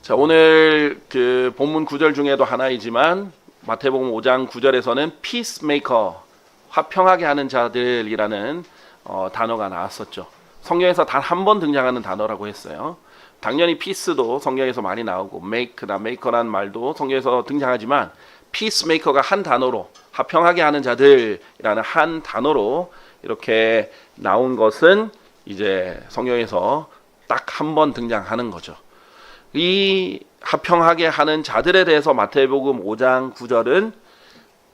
자, 오늘 그 본문 구절 중에도 하나이지만 마태복음 5장 9절에서는 peacemaker, 화평하게 하는 자들이라는 단어가 나왔었죠. 성경에서 단 한 번 등장하는 단어라고 했어요. 당연히 peace도 성경에서 많이 나오고 maker라는 말도 성경에서 등장하지만 peacemaker가 한 단어로 화평하게 하는 자들이라는 한 단어로 이렇게 나온 것은 이제 성경에서 딱 한 번 등장하는 거죠. 이 화평하게 하는 자들에 대해서 마태복음 5장 9절은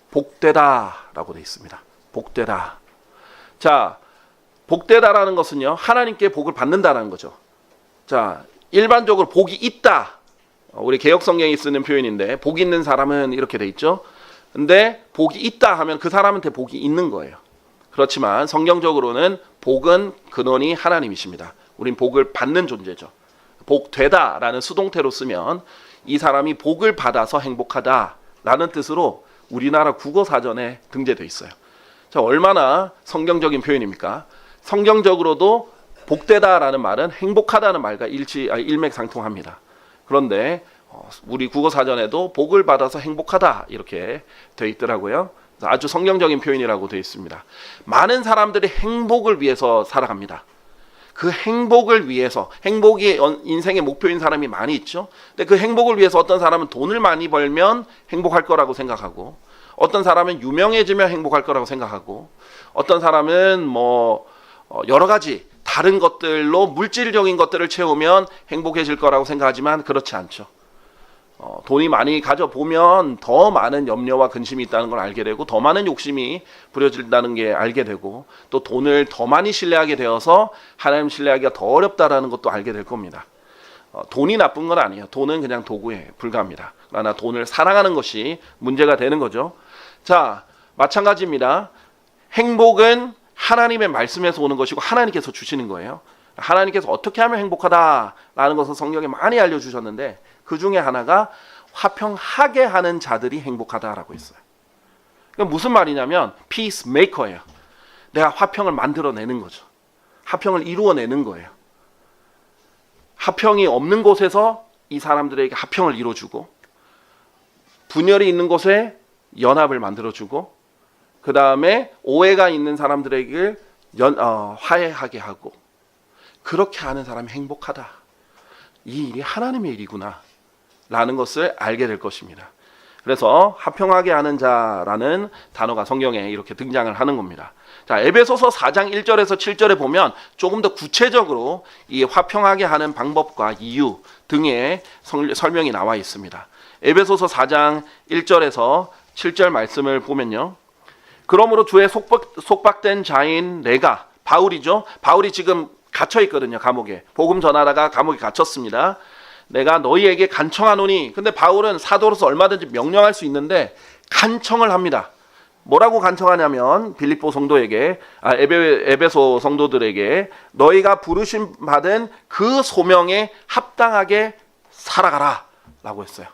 복되다라고 되어 있습니다. 복되다. 자, 복되다라는 것은요, 하나님께 복을 받는다라는 거죠. 자, 일반적으로 복이 있다. 우리 개역 성경에 쓰는 표현인데, 복 있는 사람은 이렇게 돼 있죠. 근데 복이 있다 하면 그 사람한테 복이 있는 거예요. 그렇지만 성경적으로는 복은 근원이 하나님이십니다. 우린 복을 받는 존재죠. 복되다라는 수동태로 쓰면 이 사람이 복을 받아서 행복하다라는 뜻으로 우리나라 국어사전에 등재되어 있어요. 자, 얼마나 성경적인 표현입니까? 성경적으로도 복되다라는 말은 행복하다는 말과 일맥상통합니다. 그런데 우리 국어사전에도 복을 받아서 행복하다 이렇게 되어 있더라고요. 아주 성경적인 표현이라고 되어 있습니다. 많은 사람들이 행복을 위해서 살아갑니다. 그 행복을 위해서, 행복이 인생의 목표인 사람이 많이 있죠. 근데 그 행복을 위해서 어떤 사람은 돈을 많이 벌면 행복할 거라고 생각하고, 어떤 사람은 유명해지면 행복할 거라고 생각하고, 어떤 사람은 여러 가지 다른 것들로 물질적인 것들을 채우면 행복해질 거라고 생각하지만 그렇지 않죠. 돈이 많이 가져보면 더 많은 염려와 근심이 있다는 걸 알게 되고, 더 많은 욕심이 부려진다는 게 알게 되고, 또 돈을 더 많이 신뢰하게 되어서 하나님 신뢰하기가 더 어렵다라는 것도 알게 될 겁니다. 돈이 나쁜 건 아니에요. 돈은 그냥 도구에 불과합니다. 그러나 돈을 사랑하는 것이 문제가 되는 거죠. 자, 마찬가지입니다. 행복은 하나님의 말씀에서 오는 것이고 하나님께서 주시는 거예요. 하나님께서 어떻게 하면 행복하다라는 것을 성경에 많이 알려주셨는데, 그 중에 하나가 화평하게 하는 자들이 행복하다라고 했어요. 그러니까 무슨 말이냐면 peacemaker예요. 내가 화평을 만들어내는 거죠. 화평을 이루어내는 거예요. 화평이 없는 곳에서 이 사람들에게 화평을 이루어주고, 분열이 있는 곳에 연합을 만들어주고, 그 다음에 오해가 있는 사람들에게 화해하게 하고, 그렇게 하는 사람이 행복하다. 이 일이 하나님의 일이구나 라는 것을 알게 될 것입니다. 그래서 화평하게 하는 자라는 단어가 성경에 이렇게 등장을 하는 겁니다. 자, 에베소서 4장 1절에서 7절에 보면 조금 더 구체적으로 이 화평하게 하는 방법과 이유 등의 설명이 나와 있습니다. 에베소서 4장 1절에서 7절 말씀을 보면요, 그러므로 주의 속박된 자인 내가, 바울이죠. 바울이 지금 갇혀 있거든요. 감옥에. 복음 전하다가 감옥에 갇혔습니다. 내가 너희에게 간청하노니, 근데 바울은 사도로서 얼마든지 명령할 수 있는데 간청을 합니다. 뭐라고 간청하냐면 빌립보 성도에게, 에베소 성도들에게 너희가 부르심 받은 그 소명에 합당하게 살아가라 라고 했어요.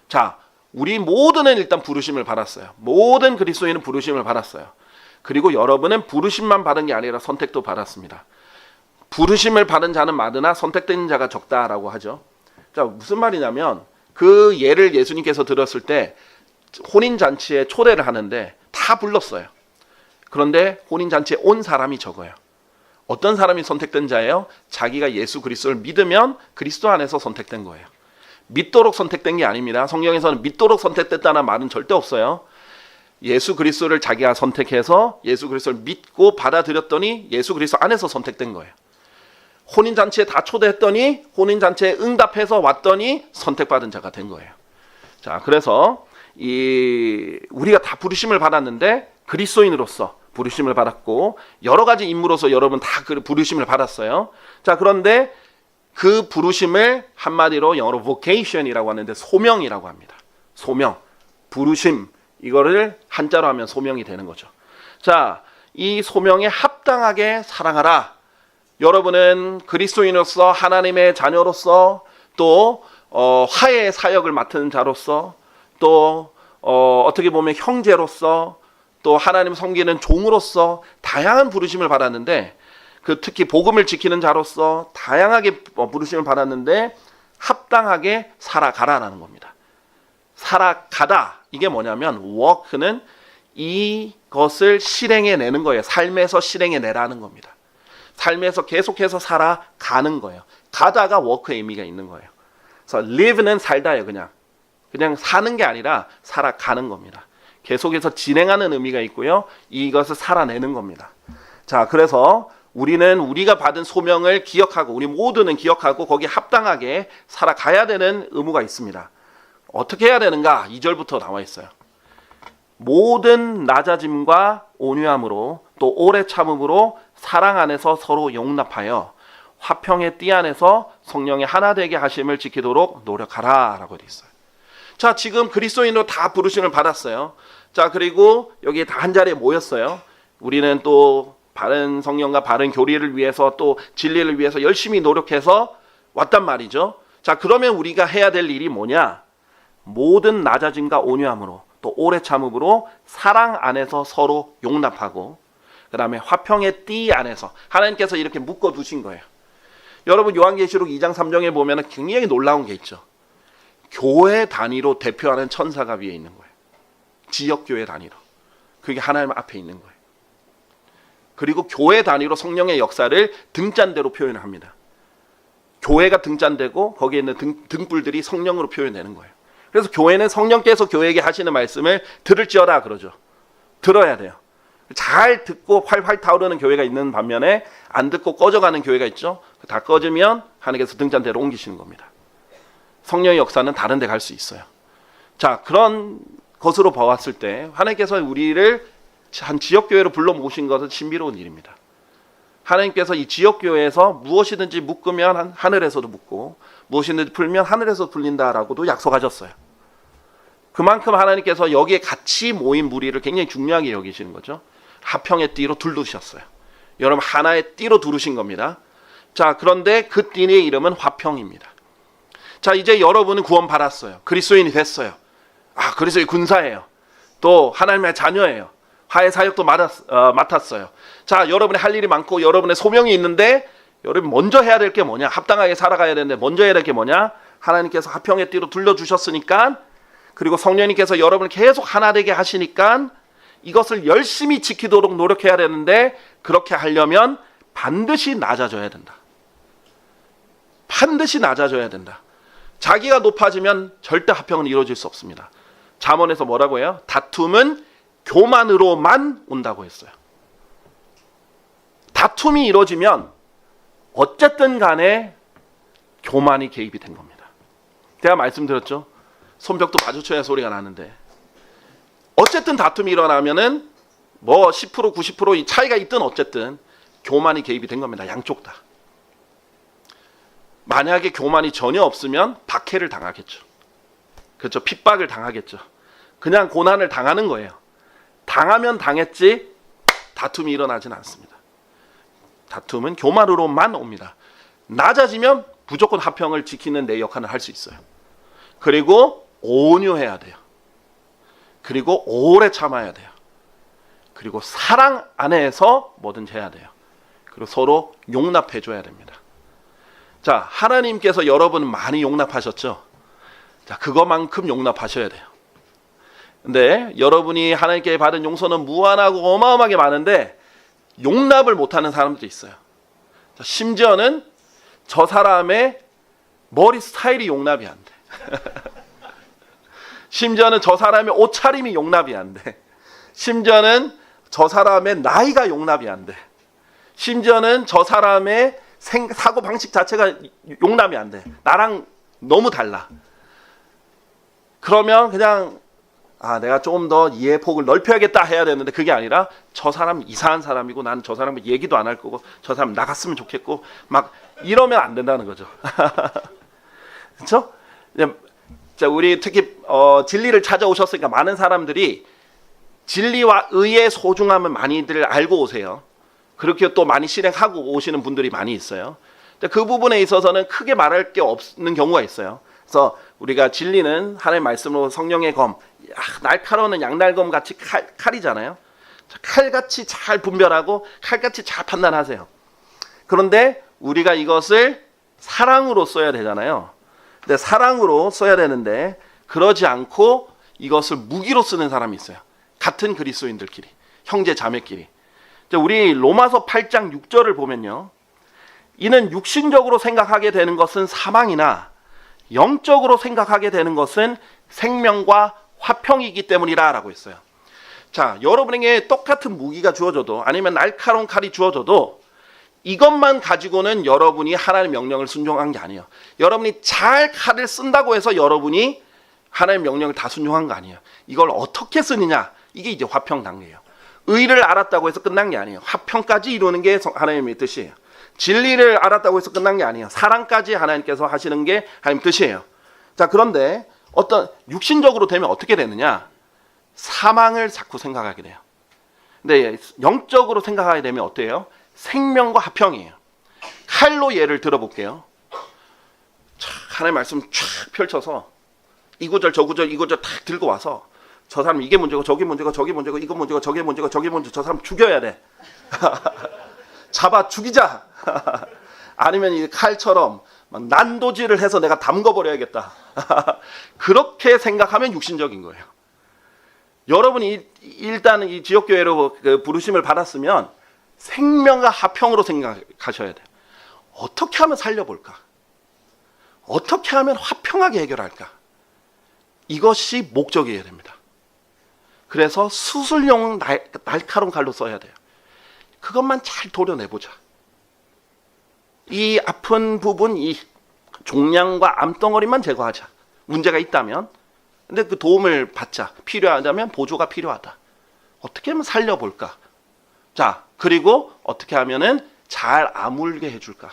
자, 우리 모두는 일단 부르심을 받았어요. 모든 그리스도인은 부르심을 받았어요. 그리고 여러분은 부르심만 받은 게 아니라 선택도 받았습니다. 부르심을 받은 자는 많으나 선택된 자가 적다라고 하죠. 자, 무슨 말이냐면 그 예를 예수님께서 들었을 때 혼인잔치에 초대를 하는데 다 불렀어요. 그런데 혼인잔치에 온 사람이 적어요. 어떤 사람이 선택된 자예요? 자기가 예수 그리스도를 믿으면 그리스도 안에서 선택된 거예요. 믿도록 선택된 게 아닙니다. 성경에서는 믿도록 선택됐다는 말은 절대 없어요. 예수 그리스도를 자기가 선택해서 예수 그리스도를 믿고 받아들였더니 예수 그리스도 안에서 선택된 거예요. 혼인잔치에 다 초대했더니 혼인잔치에 응답해서 왔더니 선택받은 자가 된 거예요. 자, 그래서 우리가 다 부르심을 받았는데 그리스도인으로서 부르심을 받았고 여러 가지 임무로서 여러분 다 그 부르심을 받았어요. 자, 그런데 그 부르심을 한마디로 영어로 vocation이라고 하는데 소명이라고 합니다. 소명, 부르심, 이거를 한자로 하면 소명이 되는 거죠. 자, 이 소명에 합당하게 살아가라. 여러분은 그리스도인으로서 하나님의 자녀로서 또 화해의 사역을 맡은 자로서 또 어떻게 보면 형제로서 또 하나님 섬기는 종으로서 다양한 부르심을 받았는데, 그 특히 복음을 지키는 자로서 다양하게 부르심을 받았는데 합당하게 살아가라라는 겁니다. 살아가다, 이게 뭐냐면 work는 이것을 실행해내는 거예요. 삶에서 실행해내라는 겁니다. 삶에서 계속해서 살아가는 거예요. 가다가 work의 의미가 있는 거예요. 그래서 live는 살다예요. 그냥 사는 게 아니라 살아가는 겁니다. 계속해서 진행하는 의미가 있고요. 이것을 살아내는 겁니다. 자, 그래서 우리는 우리가 받은 소명을 기억하고, 우리 모두는 기억하고 거기에 합당하게 살아가야 되는 의무가 있습니다. 어떻게 해야 되는가? 2절부터 나와 있어요. 모든 낮아짐과 온유함으로 또 오래 참음으로 사랑 안에서 서로 용납하여 화평의 띠 안에서 성령의 하나 되게 하심을 지키도록 노력하라 라고 되어 있어요. 자, 지금 그리스도인으로 다 부르심을 받았어요. 자, 그리고 여기 다 한 자리에 모였어요. 우리는 또 바른 성령과 바른 교리를 위해서 또 진리를 위해서 열심히 노력해서 왔단 말이죠. 자, 그러면 우리가 해야 될 일이 뭐냐? 모든 낮아짐과 온유함으로 또 오래 참음으로 사랑 안에서 서로 용납하고, 그 다음에 화평의 띠 안에서 하나님께서 이렇게 묶어두신 거예요. 여러분, 요한계시록 2장 3장에 보면 굉장히 놀라운 게 있죠. 교회 단위로 대표하는 천사가 위에 있는 거예요. 지역교회 단위로. 그게 하나님 앞에 있는 거예요. 그리고 교회 단위로 성령의 역사를 등잔대로 표현을 합니다. 교회가 등잔대고 거기에 있는 등불들이 성령으로 표현되는 거예요. 그래서 교회는 성령께서 교회에게 하시는 말씀을 들을지어다 그러죠. 들어야 돼요. 잘 듣고 활활 타오르는 교회가 있는 반면에 안 듣고 꺼져가는 교회가 있죠. 다 꺼지면 하나님께서 등잔대로 옮기시는 겁니다. 성령의 역사는 다른 데 갈 수 있어요. 자, 그런 것으로 보았을 때 하나님께서 우리를 한 지역교회로 불러 모으신 것은 신비로운 일입니다. 하나님께서 이 지역교회에서 무엇이든지 묶으면 하늘에서도 묶고 무엇이든지 풀면 하늘에서 풀린다라고도 약속하셨어요. 그만큼 하나님께서 여기에 같이 모인 무리를 굉장히 중요하게 여기시는 거죠. 화평의 띠로 두르셨어요. 여러분, 하나의 띠로 두르신 겁니다. 자, 그런데 그 띠의 이름은 화평입니다. 자, 이제 여러분은 구원 받았어요. 그리스도인이 됐어요. 아, 그리스도의 군사예요. 또 하나님의 자녀예요. 화해 사역도 맡았어요. 자, 여러분이 할 일이 많고 여러분의 소명이 있는데 여러분 먼저 해야 될 게 뭐냐? 합당하게 살아가야 되는데 먼저 해야 될 게 뭐냐? 하나님께서 화평의 띠로 둘러주셨으니까, 그리고 성령님께서 여러분을 계속 하나 되게 하시니까 이것을 열심히 지키도록 노력해야 되는데, 그렇게 하려면 반드시 낮아져야 된다. 반드시 낮아져야 된다. 자기가 높아지면 절대 화평은 이루어질 수 없습니다. 잠언에서 뭐라고 해요? 다툼은 교만으로만 온다고 했어요. 다툼이 이루어지면 어쨌든 간에 교만이 개입이 된 겁니다. 제가 말씀드렸죠. 손뼉도 마주쳐야 소리가 나는데, 어쨌든 다툼이 일어나면은 뭐 10% 90% 이 차이가 있든 어쨌든 교만이 개입이 된 겁니다. 양쪽 다. 만약에 교만이 전혀 없으면 박해를 당하겠죠. 그렇죠. 핍박을 당하겠죠. 그냥 고난을 당하는 거예요. 당하면 당했지 다툼이 일어나진 않습니다. 다툼은 교만으로만 옵니다. 낮아지면 무조건 화평을 지키는 내 역할을 할 수 있어요. 그리고 온유해야 돼요. 그리고 오래 참아야 돼요. 그리고 사랑 안에서 뭐든지 해야 돼요. 그리고 서로 용납해 줘야 됩니다. 자, 하나님께서 여러분 많이 용납하셨죠? 자, 그거만큼 용납하셔야 돼요. 근데 여러분이 하나님께 받은 용서는 무한하고 어마어마하게 많은데 용납을 못하는 사람도 있어요. 자, 심지어는 저 사람의 머리 스타일이 용납이 안 돼. 심지어는 저 사람의 옷차림이 용납이 안 돼. 심지어는 저 사람의 나이가 용납이 안 돼. 심지어는 저 사람의 사고 방식 자체가 용납이 안 돼. 나랑 너무 달라. 그러면 그냥 내가 조금 더 이해 폭을 넓혀야겠다 해야 되는데, 그게 아니라 저 사람 이상한 사람이고 난 저 사람은 얘기도 안 할 거고 저 사람 나갔으면 좋겠고 막 이러면 안 된다는 거죠. 그렇죠? 자, 우리 특히 진리를 찾아오셨으니까 많은 사람들이 진리와 의의 소중함을 많이들 알고 오세요. 그렇게 또 많이 실행하고 오시는 분들이 많이 있어요. 근데 그 부분에 있어서는 크게 말할 게 없는 경우가 있어요. 그래서 우리가 진리는 하나님의 말씀으로 성령의 검, 날카로운 양날검 같이 칼이잖아요. 칼같이 잘 분별하고 칼같이 잘 판단하세요. 그런데 우리가 이것을 사랑으로 써야 되잖아요. 근데 사랑으로 써야 되는데 그러지 않고 이것을 무기로 쓰는 사람이 있어요. 같은 그리스도인들끼리, 형제 자매끼리. 우리 로마서 8장 6절을 보면요, 이는 육신적으로 생각하게 되는 것은 사망이나 영적으로 생각하게 되는 것은 생명과 화평이기 때문이라 라고 했어요. 자, 여러분에게 똑같은 무기가 주어져도, 아니면 날카로운 칼이 주어져도 이것만 가지고는 여러분이 하나님의 명령을 순종한 게 아니에요. 여러분이 잘 칼을 쓴다고 해서 여러분이 하나님의 명령을 다 순종한 거 아니에요. 이걸 어떻게 쓰느냐, 이게 이제 화평 단계예요. 의를 알았다고 해서 끝난 게 아니에요. 화평까지 이루는 게 하나님의 뜻이에요. 진리를 알았다고 해서 끝난 게 아니에요. 사랑까지 하나님께서 하시는 게 하나님 뜻이에요. 자, 그런데 어떤 육신적으로 되면 어떻게 되느냐? 사망을 자꾸 생각하게 돼요. 근데 영적으로 생각하게 되면 어때요? 생명과 화평이에요. 칼로 예를 들어볼게요. 하나님의 말씀 쫙 펼쳐서 이 구절 저 구절 이 구절 딱 들고 와서 저 사람 이게 문제고 저게 문제고 저게 문제고 이거 문제고 저게 문제고 저게 문제고 저 사람 죽여야 돼. 잡아 죽이자. 아니면 이 칼처럼 막 난도질을 해서 내가 담궈버려야겠다. 그렇게 생각하면 육신적인 거예요. 여러분이 일단 이 지역교회로 그 부르심을 받았으면 생명과 화평으로 생각하셔야 돼요. 어떻게 하면 살려볼까? 어떻게 하면 화평하게 해결할까? 이것이 목적이어야 됩니다. 그래서 수술용 날카로운 칼로 써야 돼요. 그것만 잘 도려내보자. 이 아픈 부분, 이 종양과 암덩어리만 제거하자. 문제가 있다면. 근데 그 도움을 받자. 필요하다면 보조가 필요하다. 어떻게 하면 살려볼까? 자, 그리고 어떻게 하면은 잘 아물게 해줄까?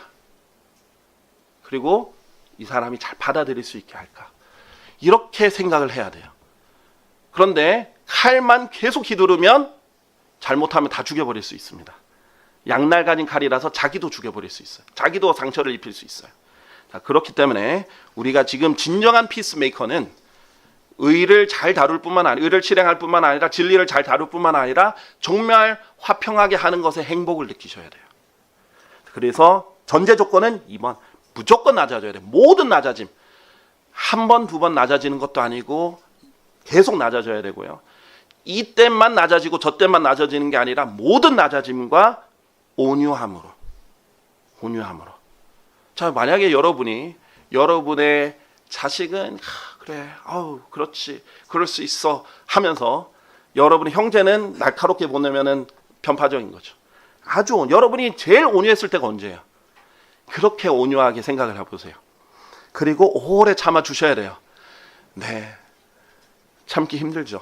그리고 이 사람이 잘 받아들일 수 있게 할까? 이렇게 생각을 해야 돼요. 그런데 칼만 계속 휘두르면 잘못하면 다 죽여버릴 수 있습니다. 양날 가진 칼이라서 자기도 죽여버릴 수 있어요. 자기도 상처를 입힐 수 있어요. 자, 그렇기 때문에 우리가 지금 진정한 피스메이커는 의를 잘 다룰 뿐만 아니라, 의를 실행할 뿐만 아니라 진리를 잘 다룰 뿐만 아니라 정말 화평하게 하는 것에 행복을 느끼셔야 돼요. 그래서 전제 조건은 2번, 무조건 낮아져야 돼요. 모든 낮아짐. 한 번, 두 번 낮아지는 것도 아니고 계속 낮아져야 되고요. 이때만 낮아지고 저때만 낮아지는 게 아니라 모든 낮아짐과 온유함으로. 자, 만약에 여러분의 자식은 그래, 그렇지, 그럴 수 있어 하면서 여러분의 형제는 날카롭게 보내면은 편파적인 거죠. 아주 여러분이 제일 온유했을 때가 언제예요? 그렇게 온유하게 생각을 해보세요. 그리고 오래 참아 주셔야 돼요. 네, 참기 힘들죠.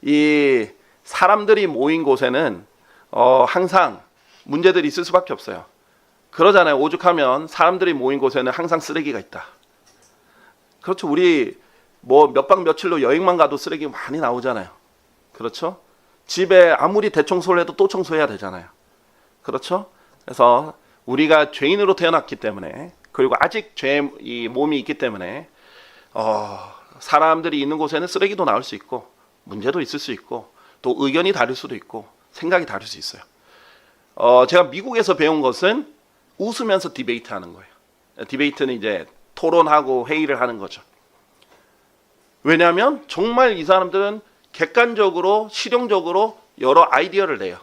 이 사람들이 모인 곳에는 항상 문제들이 있을 수밖에 없어요. 그러잖아요. 오죽하면 사람들이 모인 곳에는 항상 쓰레기가 있다. 그렇죠. 우리 뭐 몇 박 며칠로 여행만 가도 쓰레기 많이 나오잖아요. 그렇죠. 집에 아무리 대청소를 해도 또 청소해야 되잖아요. 그렇죠. 그래서 우리가 죄인으로 태어났기 때문에, 그리고 아직 이 몸이 있기 때문에 사람들이 있는 곳에는 쓰레기도 나올 수 있고 문제도 있을 수 있고 또 의견이 다를 수도 있고 생각이 다를 수 있어요. 제가 미국에서 배운 것은 웃으면서 디베이트 하는 거예요. 디베이트는 이제 토론하고 회의를 하는 거죠. 왜냐하면 정말 이 사람들은 객관적으로 실용적으로 여러 아이디어를 내요.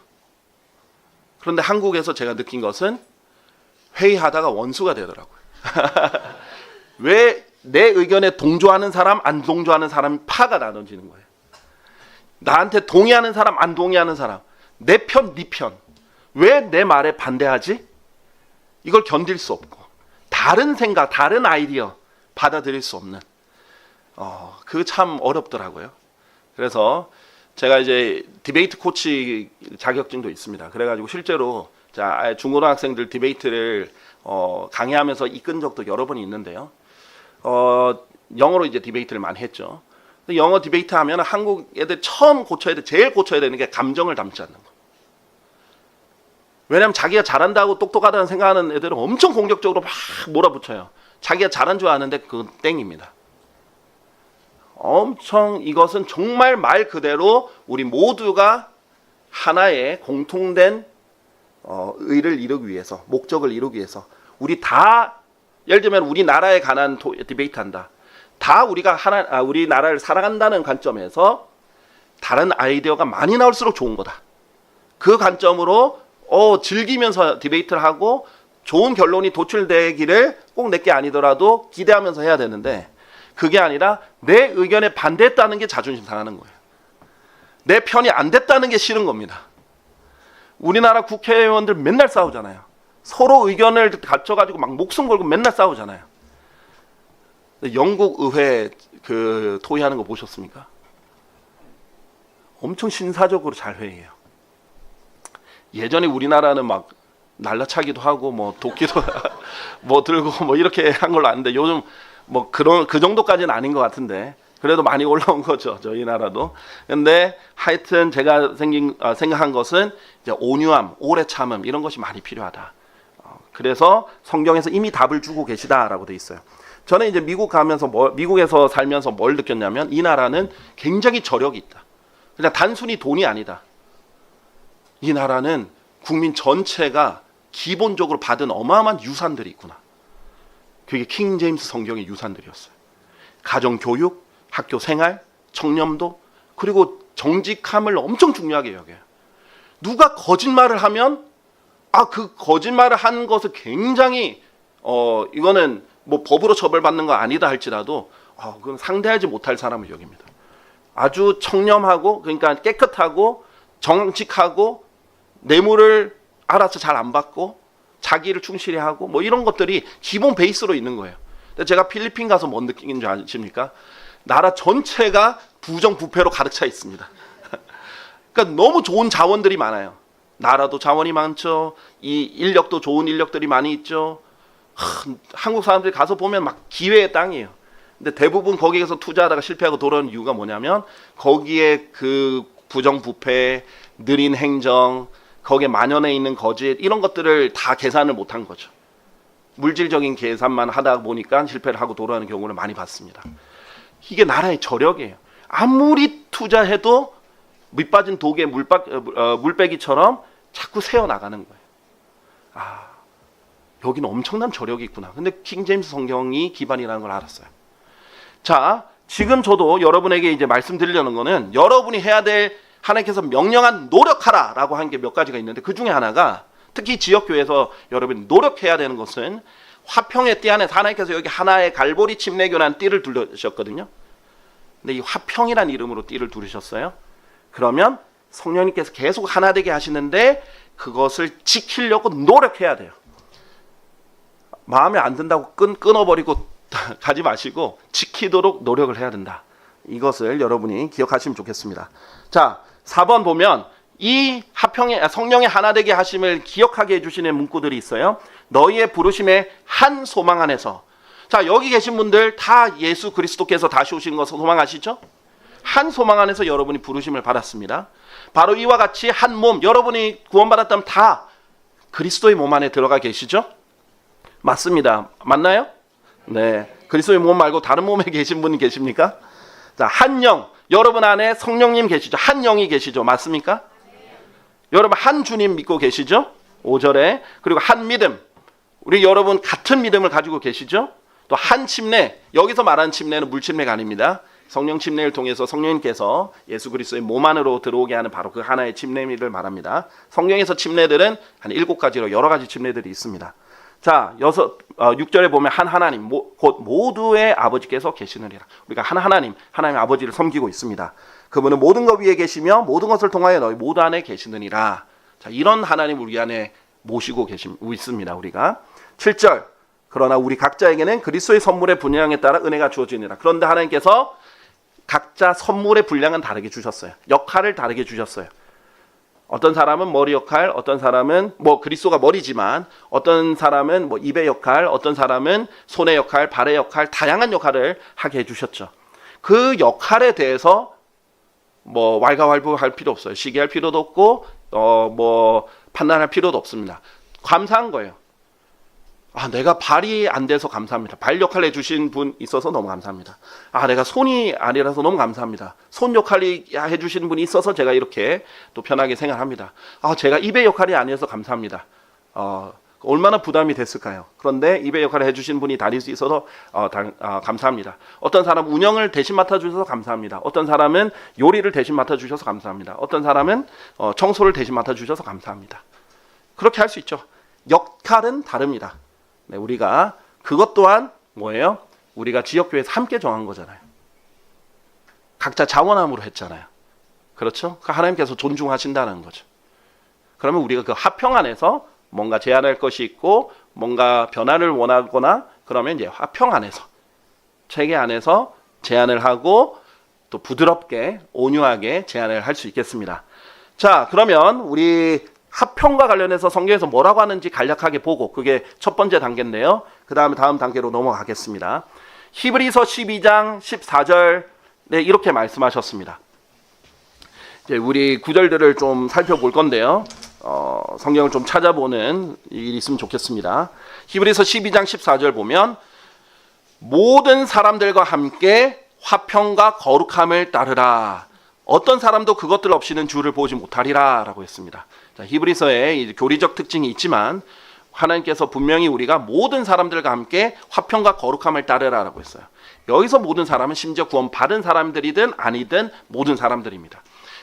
그런데 한국에서 제가 느낀 것은 회의하다가 원수가 되더라고요. 왜 내 의견에 동조하는 사람, 안 동조하는 사람이 파가 나눠지는 거예요. 나한테 동의하는 사람, 안 동의하는 사람, 내 편, 네 편. 왜 내 말에 반대하지? 이걸 견딜 수 없고, 다른 생각, 다른 아이디어 받아들일 수 없는, 그거 참 어렵더라고요. 그래서 제가 이제 디베이트 코치 자격증도 있습니다. 그래가지고 실제로 중고등학생들 디베이트를 강의하면서 이끈 적도 여러 번 있는데요. 영어로 이제 디베이트를 많이 했죠. 영어 디베이트 하면 한국 애들 제일 고쳐야 되는 게 감정을 담지 않는 거. 왜냐하면 자기가 잘한다고 똑똑하다는 생각하는 애들은 엄청 공격적으로 막 몰아붙여요. 자기가 잘한 줄 아는데 그건 땡입니다. 엄청 이것은 정말 말 그대로 우리 모두가 하나의 공통된 의를 이루기 위해서, 목적을 이루기 위해서 우리 다 예를 들면 우리나라에 관한 디베이트 한다. 다 우리나라를 사랑한다는 관점에서 다른 아이디어가 많이 나올수록 좋은 거다. 그 관점으로 즐기면서 디베이트를 하고 좋은 결론이 도출되기를 꼭 내게 아니더라도 기대하면서 해야 되는데, 그게 아니라 내 의견에 반대했다는 게 자존심 상하는 거예요. 내 편이 안 됐다는 게 싫은 겁니다. 우리나라 국회의원들 맨날 싸우잖아요. 서로 의견을 갖춰가지고 막 목숨 걸고 맨날 싸우잖아요. 영국 의회 그 토의하는 거 보셨습니까? 엄청 신사적으로 잘 회의해요. 예전에 우리나라는 막 날라차기도 하고 뭐 도끼도 뭐 들고 뭐 이렇게 한 걸로 아는데, 요즘 뭐 그 정도까지는 아닌 것 같은데 그래도 많이 올라온 거죠, 저희 나라도. 근데 하여튼 제가 생각한 것은 이제 온유함, 오래 참음, 이런 것이 많이 필요하다. 그래서 성경에서 이미 답을 주고 계시다라고 돼 있어요. 저는 이제 미국에서 살면서 뭘 느꼈냐면, 이 나라는 굉장히 저력이 있다. 그냥 단순히 돈이 아니다. 이 나라는 국민 전체가 기본적으로 받은 어마어마한 유산들이 있구나. 그게 킹 제임스 성경의 유산들이었어요. 가정교육, 학교 생활, 청렴도, 그리고 정직함을 엄청 중요하게 여겨요. 누가 거짓말을 하면 그 거짓말을 한 것을 굉장히 이거는 뭐 법으로 처벌받는 거 아니다 할지라도 그건 상대하지 못할 사람을 여깁니다. 아주 청렴하고, 그러니까 깨끗하고 정직하고 뇌물을 알아서 잘 안 받고 자기를 충실히 하고 뭐 이런 것들이 기본 베이스로 있는 거예요. 근데 제가 필리핀 가서 뭔 느낀 줄 아십니까? 나라 전체가 부정부패로 가득 차 있습니다. 그러니까 너무 좋은 자원들이 많아요. 나라도 자원이 많죠. 이 인력도 좋은 인력들이 많이 있죠. 한국 사람들이 가서 보면 막 기회의 땅이에요. 근데 대부분 거기에서 투자하다가 실패하고 돌아오는 이유가 뭐냐면, 거기에 그 부정부패, 느린 행정, 거기에 만연해 있는 거짓, 이런 것들을 다 계산을 못한 거죠. 물질적인 계산만 하다 보니까 실패를 하고 돌아오는 경우를 많이 봤습니다. 이게 나라의 저력이에요. 아무리 투자해도 밑빠진 독에 물빼기처럼 자꾸 새어나가는 거예요. 여기는 엄청난 저력이 있구나. 근데 킹 제임스 성경이 기반이라는 걸 알았어요. 자, 지금 저도 여러분에게 이제 말씀드리려는 거는, 여러분이 해야 될, 하나님께서 명령한 노력하라 라고 한 게 몇 가지가 있는데, 그 중에 하나가, 특히 지역교회에서 여러분이 노력해야 되는 것은, 화평의 띠 안에서 하나님께서 여기 하나의 갈보리 침례교라는 띠를 두르셨거든요. 근데 이 화평이라는 이름으로 띠를 두르셨어요. 그러면 성령님께서 계속 하나 되게 하시는데, 그것을 지키려고 노력해야 돼요. 마음에 안 든다고 끊어버리고 가지 마시고 지키도록 노력을 해야 된다. 이것을 여러분이 기억하시면 좋겠습니다. 자, 4번 보면 이 성령의 하나 되게 하심을 기억하게 해주시는 문구들이 있어요. 너희의 부르심의 한 소망 안에서. 자, 여기 계신 분들 다 예수 그리스도께서 다시 오시는 거 소망하시죠? 한 소망 안에서 여러분이 부르심을 받았습니다. 바로 이와 같이 한 몸, 여러분이 구원받았다면 다 그리스도의 몸 안에 들어가 계시죠? 맞습니다. 맞나요? 네. 그리스도의 몸 말고 다른 몸에 계신 분이 계십니까? 자, 한 영, 여러분 안에 성령님 계시죠? 한 영이 계시죠? 맞습니까? 여러분 한 주님 믿고 계시죠? 5절에. 그리고 한 믿음, 우리 여러분 같은 믿음을 가지고 계시죠? 또 한 침례, 여기서 말하는 침례는 물침례가 아닙니다. 성령 침례를 통해서 성령님께서 예수 그리스도의 몸 안으로 들어오게 하는 바로 그 하나의 침례를 말합니다. 성경에서 침례들은 한 7가지로 여러 가지 침례들이 있습니다. 자, 6절에 보면 한 하나님, 곧 모두의 아버지께서 계시느니라. 우리가 한 하나님, 하나님의 아버지를 섬기고 있습니다. 그분은 모든 것 위에 계시며 모든 것을 통하여 너희 모두 안에 계시느니라. 자, 이런 하나님 우리 안에 모시고 있습니다. 우리가 7절, 그러나 우리 각자에게는 그리스도의 선물의 분량에 따라 은혜가 주어지니라. 그런데 하나님께서 각자 선물의 분량은 다르게 주셨어요. 역할을 다르게 주셨어요. 어떤 사람은 머리 역할, 어떤 사람은 그리스도가 머리지만, 어떤 사람은 입의 역할, 어떤 사람은 손의 역할, 발의 역할, 다양한 역할을 하게 해주셨죠. 그 역할에 대해서 왈가왈부할 필요 없어요. 시기할 필요도 없고 판단할 필요도 없습니다. 감사한 거예요. 내가 발이 안 돼서 감사합니다. 발 역할 해주신 분 있어서 너무 감사합니다. 내가 손이 아니라서 너무 감사합니다. 손 역할이 해주시는 분이 있어서 제가 이렇게 또 편하게 생활합니다. 제가 입의 역할이 아니어서 감사합니다. 얼마나 부담이 됐을까요? 그런데 이배 역할을 해주신 분이 다닐 수 있어서 감사합니다. 어떤 사람은 운영을 대신 맡아주셔서 감사합니다. 어떤 사람은 요리를 대신 맡아주셔서 감사합니다. 어떤 사람은 청소를 대신 맡아주셔서 감사합니다. 그렇게 할 수 있죠. 역할은 다릅니다. 네, 우리가 그것 또한 뭐예요? 우리가 지역교회에서 함께 정한 거잖아요. 각자 자원함으로 했잖아요. 그렇죠? 하나님께서 존중하신다는 거죠. 그러면 우리가 그 화평 안에서 뭔가 제안할 것이 있고 뭔가 변화를 원하거나 그러면 이제 화평 안에서 체계 안에서 제안을 하고 또 부드럽게 온유하게 제안을 할 수 있겠습니다. 자, 그러면 우리 화평과 관련해서 성경에서 뭐라고 하는지 간략하게 보고 그게 첫 번째 단계인데요. 그 다음에 다음 단계로 넘어가겠습니다. 히브리서 12장 14절 네, 이렇게 말씀하셨습니다. 이제 우리 구절들을 좀 살펴볼 건데요. 성경을 좀 찾아보는 일이 있으면 좋겠습니다. 히브리서 12장 14절 보면 모든 사람들과 함께 화평과 거룩함을 따르라. 어떤 사람도 그것들 없이는 주를 보지 못하리라 라고 했습니다. 자, 히브리서에 교리적 특징이 있지만 하나님께서 분명히 우리가 모든 사람들과 함께 화평과 거룩함을 따르라 라고 했어요. 여기서 모든 사람은 심지어 구원받은 사람들이든 아니든 모든 사람들입니다.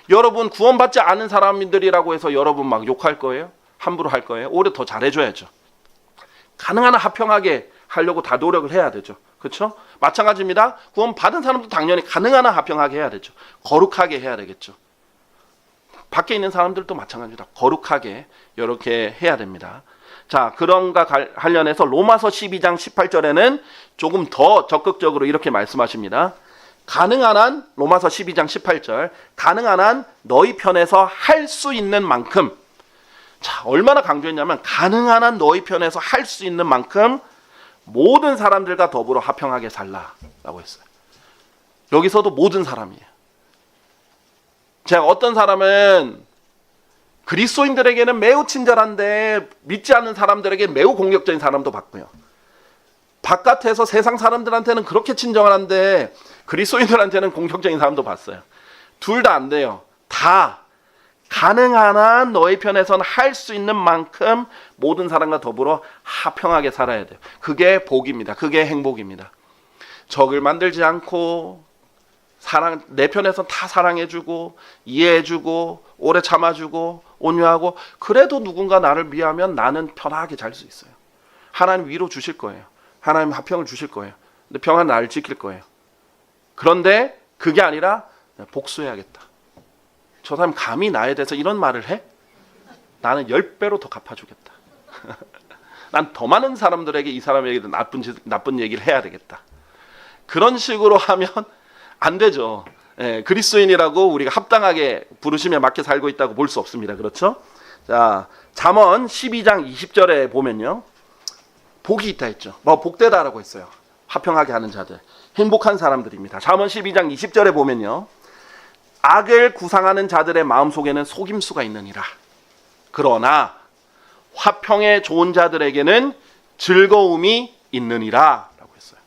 여러분 구원받지 않은 사람들이라고 해서 여러분 막 욕할 거예요? 함부로 할 거예요? 오히려 더 잘해줘야죠. 가능한 한 화평하게 하려고 다 노력을 해야 되죠. 그렇죠? 마찬가지입니다. 구원받은 사람도 당연히 가능한 한 화평하게 해야 되죠. 거룩하게 해야 되겠죠. 밖에 있는 사람들도 마찬가지입니다. 거룩하게 이렇게 해야 됩니다. 자, 그런가 관련해서 로마서 12장 18절에는 조금 더 적극적으로 이렇게 말씀하십니다. 가능한 한 로마서 12장 18절 가능한 한 너희 편에서 할 수 있는 만큼 자 얼마나 강조했냐면 가능한 한 너희 편에서 할 수 있는 만큼 모든 사람들과 더불어 화평하게 살라라고 했어요. 여기서도 모든 사람이에요. 제가 어떤 사람은 그리스도인들에게는 매우 친절한데 믿지 않는 사람들에게 매우 공격적인 사람도 봤고요. 바깥에서 세상 사람들한테는 그렇게 친절한데 그리스도인들한테는 공격적인 사람도 봤어요. 둘 다 안 돼요. 다 가능한 한 너희 편에서는 할 수 있는 만큼 모든 사람과 더불어 화평하게 살아야 돼요. 그게 복입니다. 그게 행복입니다. 적을 만들지 않고 내 편에서는 다 사랑해주고 이해해주고 오래 참아주고 온유하고 그래도 누군가 나를 미워하면 나는 편하게 잘 수 있어요. 하나님 위로 주실 거예요. 하나님 화평을 주실 거예요. 근데 평안 나를 지킬 거예요. 그런데 그게 아니라 복수해야겠다. 저 사람 감히 나에 대해서 이런 말을 해? 나는 10배로 더 갚아주겠다. 난 더 많은 사람들에게 이 사람에게 나쁜 얘기를 해야 되겠다. 그런 식으로 하면 안 되죠. 예, 그리스도인이라고 우리가 합당하게 부르심에 맞게 살고 있다고 볼 수 없습니다. 그렇죠? 자, 잠언 12장 20절에 보면요. 복이 있다 했죠. 복되다라고 했어요. 화평하게 하는 자들. 행복한 사람들입니다. 잠언 12장 20절에 보면요. 악을 구상하는 자들의 마음속에는 속임수가 있느니라. 그러나 화평에 좋은 자들에게는 즐거움이 있느니라 라고 했어요.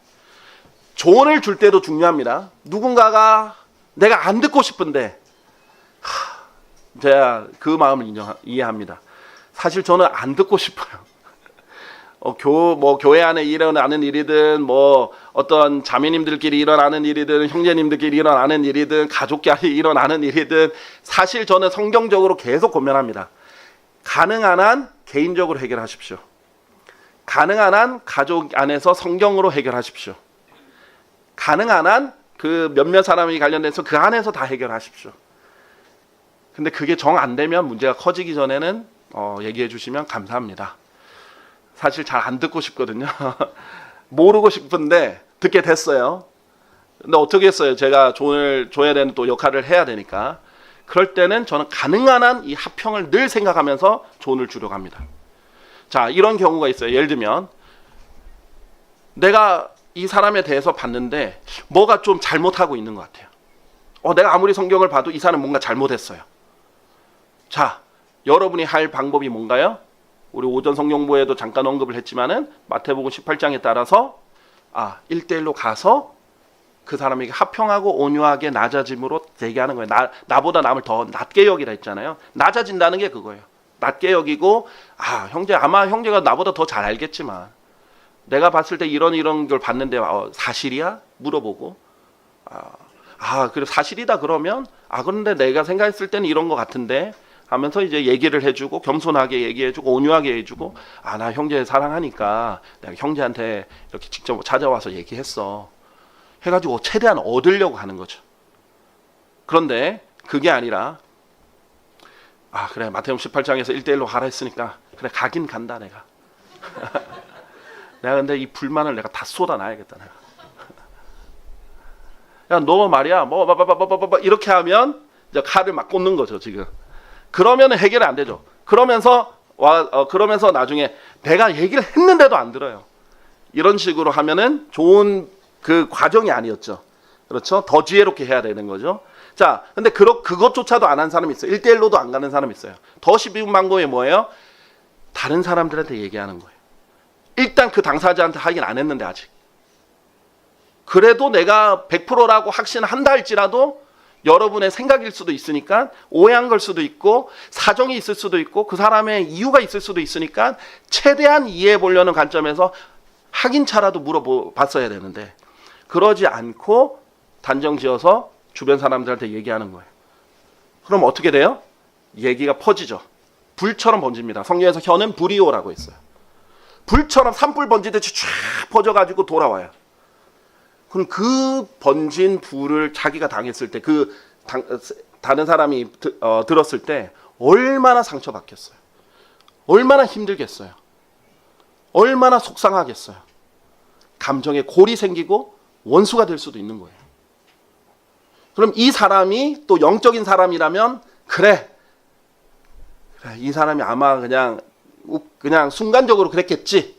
조언을 줄 때도 중요합니다. 누군가가 내가 안 듣고 싶은데 제가 그 마음을 이해합니다. 사실 저는 안 듣고 싶어요. 교회 안에 일어나는 일이든 어떤 자매님들끼리 일어나는 일이든 형제님들끼리 일어나는 일이든 가족끼리 일어나는 일이든 사실 저는 성경적으로 계속 고민합니다. 가능한 한 개인적으로 해결하십시오. 가능한 한 가족 안에서 성경으로 해결하십시오. 가능한 한 그 몇몇 사람이 관련돼서 그 안에서 다 해결하십시오. 근데 그게 정 안 되면 문제가 커지기 전에는 얘기해 주시면 감사합니다. 사실 잘 안 듣고 싶거든요. 모르고 싶은데 듣게 됐어요. 근데 어떻게 했어요? 제가 조언을 줘야 되는 또 역할을 해야 되니까. 그럴 때는 저는 가능한 한 이 화평을 늘 생각하면서 조언을 주려고 합니다. 자, 이런 경우가 있어요. 예를 들면 내가 이 사람에 대해서 봤는데 뭐가 좀 잘못하고 있는 것 같아요. 내가 아무리 성경을 봐도 이 사람은 뭔가 잘못했어요. 자, 여러분이 할 방법이 뭔가요? 우리 오전 성경부에도 잠깐 언급을 했지만은 마태복음 18장에 따라서 1대1로 가서 그 사람에게 화평하고 온유하게 낮아짐으로 얘기하는 거예요. 나보다 남을 더 낮게 여기라 했잖아요. 낮아진다는 게 그거예요. 낮게 여기고 형제 아마 형제가 나보다 더 잘 알겠지만 내가 봤을 때 이런 걸 봤는데 사실이야? 물어보고 그래 사실이다 그러면 그런데 내가 생각했을 때는 이런 것 같은데 하면서 이제 얘기를 해주고 겸손하게 얘기해주고 온유하게 해주고 나 형제 사랑하니까 내가 형제한테 이렇게 직접 찾아와서 얘기했어 해가지고 최대한 얻으려고 하는 거죠. 그런데 그게 아니라 그래 마태복음 18장에서 1대1로 하라 했으니까 그래 가긴 간다 내가 내가 근데 이 불만을 내가 다 쏟아놔야겠다 내가 야 너 말이야 이렇게 하면 이제 칼을 막 꽂는 거죠 지금. 그러면 해결이 안 되죠. 그러면서 나중에 내가 얘기를 했는데도 안 들어요. 이런 식으로 하면은 좋은 그 과정이 아니었죠. 그렇죠? 더 지혜롭게 해야 되는 거죠. 자, 근데 그것조차도 안 한 사람이 있어요. 1대1로도 안 가는 사람이 있어요. 더 쉬운 방법이 뭐예요? 다른 사람들한테 얘기하는 거예요. 일단 그 당사자한테 하긴 안 했는데 아직. 그래도 내가 100%라고 확신한다 할지라도 여러분의 생각일 수도 있으니까 오해한 걸 수도 있고 사정이 있을 수도 있고 그 사람의 이유가 있을 수도 있으니까 최대한 이해해 보려는 관점에서 확인차라도 물어봤어야 되는데 그러지 않고 단정지어서 주변 사람들한테 얘기하는 거예요. 그럼 어떻게 돼요? 얘기가 퍼지죠. 불처럼 번집니다. 성경에서 혀는 불이오라고 했어요. 불처럼 산불 번지듯이 쫙 퍼져가지고 돌아와요. 그럼 그 번진 불을 자기가 당했을 때 다른 사람이 들었을 때 얼마나 상처받겠어요. 얼마나 힘들겠어요. 얼마나 속상하겠어요. 감정에 골이 생기고 원수가 될 수도 있는 거예요. 그럼 이 사람이 또 영적인 사람이라면 그래 이 사람이 아마 그냥 순간적으로 그랬겠지.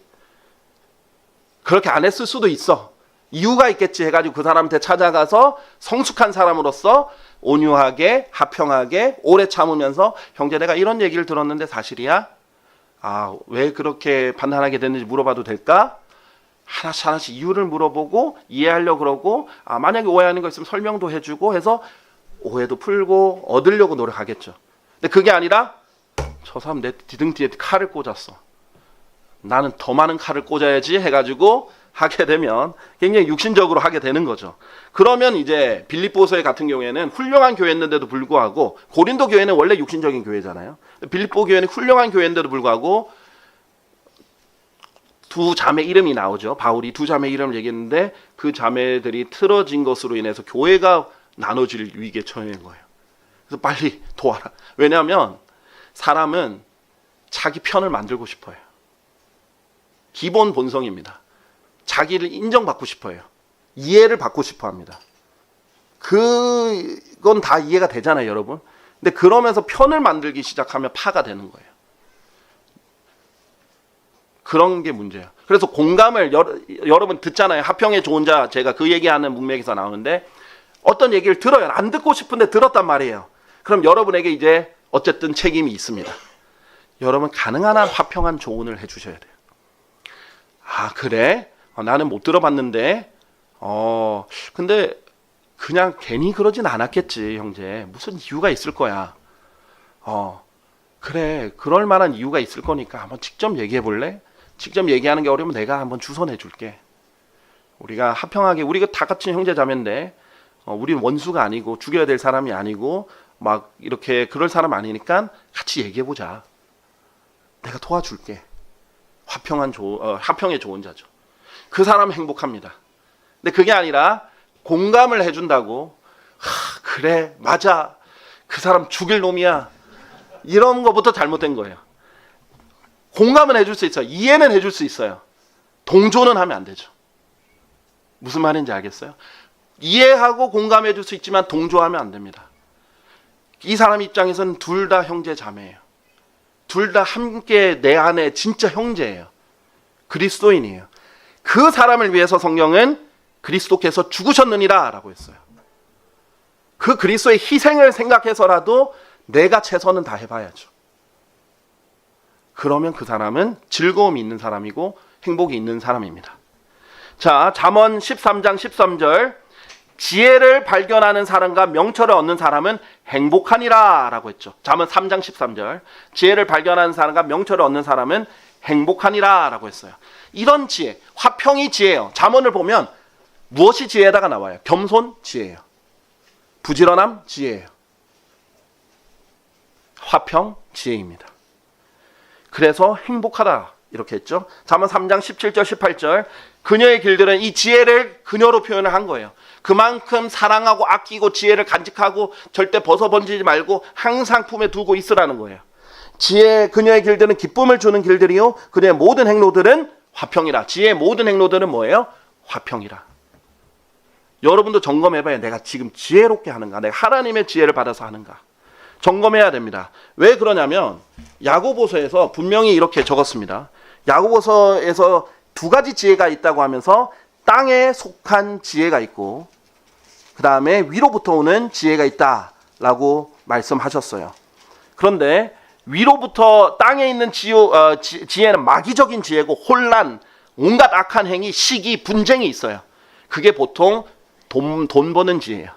그렇게 안 했을 수도 있어. 이유가 있겠지 해가지고 그 사람한테 찾아가서 성숙한 사람으로서 온유하게 하평하게 오래 참으면서 형제 내가 이런 얘기를 들었는데 사실이야? 왜 그렇게 판단하게 됐는지 물어봐도 될까? 하나씩 이유를 물어보고 이해하려고 그러고 만약에 오해하는 거 있으면 설명도 해주고 해서 오해도 풀고 얻으려고 노력하겠죠. 근데 그게 아니라 저 사람 내 뒤등 뒤에 칼을 꽂았어. 나는 더 많은 칼을 꽂아야지 해가지고 하게 되면 굉장히 육신적으로 하게 되는 거죠. 그러면 이제 빌립보서 같은 경우에는 훌륭한 교회였는데도 불구하고 고린도 교회는 원래 육신적인 교회잖아요. 빌립보 교회는 훌륭한 교회인데도 불구하고 두 자매 이름이 나오죠. 바울이 두 자매 이름을 얘기했는데 그 자매들이 틀어진 것으로 인해서 교회가 나눠질 위기에 처해 있는 거예요. 그래서 빨리 도와라. 왜냐하면 사람은 자기 편을 만들고 싶어요. 기본 본성입니다. 자기를 인정받고 싶어요. 이해를 받고 싶어 합니다. 그건 다 이해가 되잖아요, 여러분. 근데 그러면서 편을 만들기 시작하면 파가 되는 거예요. 그런 게 문제예요. 그래서 공감을 여러분 듣잖아요. 하평의 좋은 자, 제가 그 얘기하는 문맥에서 나오는데 어떤 얘기를 들어요. 안 듣고 싶은데 들었단 말이에요. 그럼 여러분에게 이제 어쨌든 책임이 있습니다. 여러분 가능한 한 화평한 조언을 해주셔야 돼요. 그래? 나는 못 들어봤는데 근데 그냥 괜히 그러진 않았겠지 형제. 무슨 이유가 있을 거야. 그래 그럴 만한 이유가 있을 거니까 한번 직접 얘기해 볼래? 직접 얘기하는 게 어려우면 내가 한번 주선해 줄게. 우리가 화평하게 우리가 다 같이 형제 자매인데 우리는 원수가 아니고 죽여야 될 사람이 아니고 막 이렇게 그럴 사람 아니니까 같이 얘기해 보자. 내가 도와줄게. 화평의 좋은 자죠. 그 사람 행복합니다. 근데 그게 아니라 공감을 해준다고 그래 맞아 그 사람 죽일 놈이야 이런 거부터 잘못된 거예요. 공감은 해줄 수 있어요. 이해는 해줄 수 있어요. 동조는 하면 안 되죠. 무슨 말인지 알겠어요? 이해하고 공감해 줄 수 있지만 동조하면 안 됩니다. 이 사람 입장에서는 둘 다 형제 자매예요. 둘 다 함께 내 안에 진짜 형제예요. 그리스도인이에요. 그 사람을 위해서 성경은 그리스도께서 죽으셨느니라 라고 했어요. 그 그리스도의 희생을 생각해서라도 내가 최선은 다 해봐야죠. 그러면 그 사람은 즐거움이 있는 사람이고 행복이 있는 사람입니다. 자, 잠언 13장 13절 지혜를 발견하는 사람과 명철을 얻는 사람은 행복하니라 라고 했죠. 잠언 3장 13절. 지혜를 발견하는 사람과 명철을 얻는 사람은 행복하니라 라고 했어요. 이런 지혜, 화평이 지혜예요. 잠언을 보면 무엇이 지혜에다가 나와요? 겸손 지혜예요. 부지런함 지혜예요. 화평 지혜입니다. 그래서 행복하다 이렇게 했죠. 잠언 3장 17절 18절. 그녀의 길들은 이 지혜를 그녀로 표현을 한 거예요. 그만큼 사랑하고 아끼고 지혜를 간직하고 절대 벗어번지지 말고 항상 품에 두고 있으라는 거예요. 그녀의 길들은 기쁨을 주는 길들이요 그녀의 모든 행로들은 화평이라. 지혜의 모든 행로들은 뭐예요? 화평이라. 여러분도 점검해봐요. 내가 지금 지혜롭게 하는가? 내가 하나님의 지혜를 받아서 하는가? 점검해야 됩니다. 왜 그러냐면 야고보서에서 분명히 이렇게 적었습니다. 야고보서에서 두 가지 지혜가 있다고 하면서 땅에 속한 지혜가 있고 그 다음에 위로부터 오는 지혜가 있다라고 말씀하셨어요. 그런데 위로부터 땅에 있는 지혜는 마귀적인 지혜고 혼란, 온갖 악한 행위, 시기, 분쟁이 있어요. 그게 보통 돈 버는 지혜예요.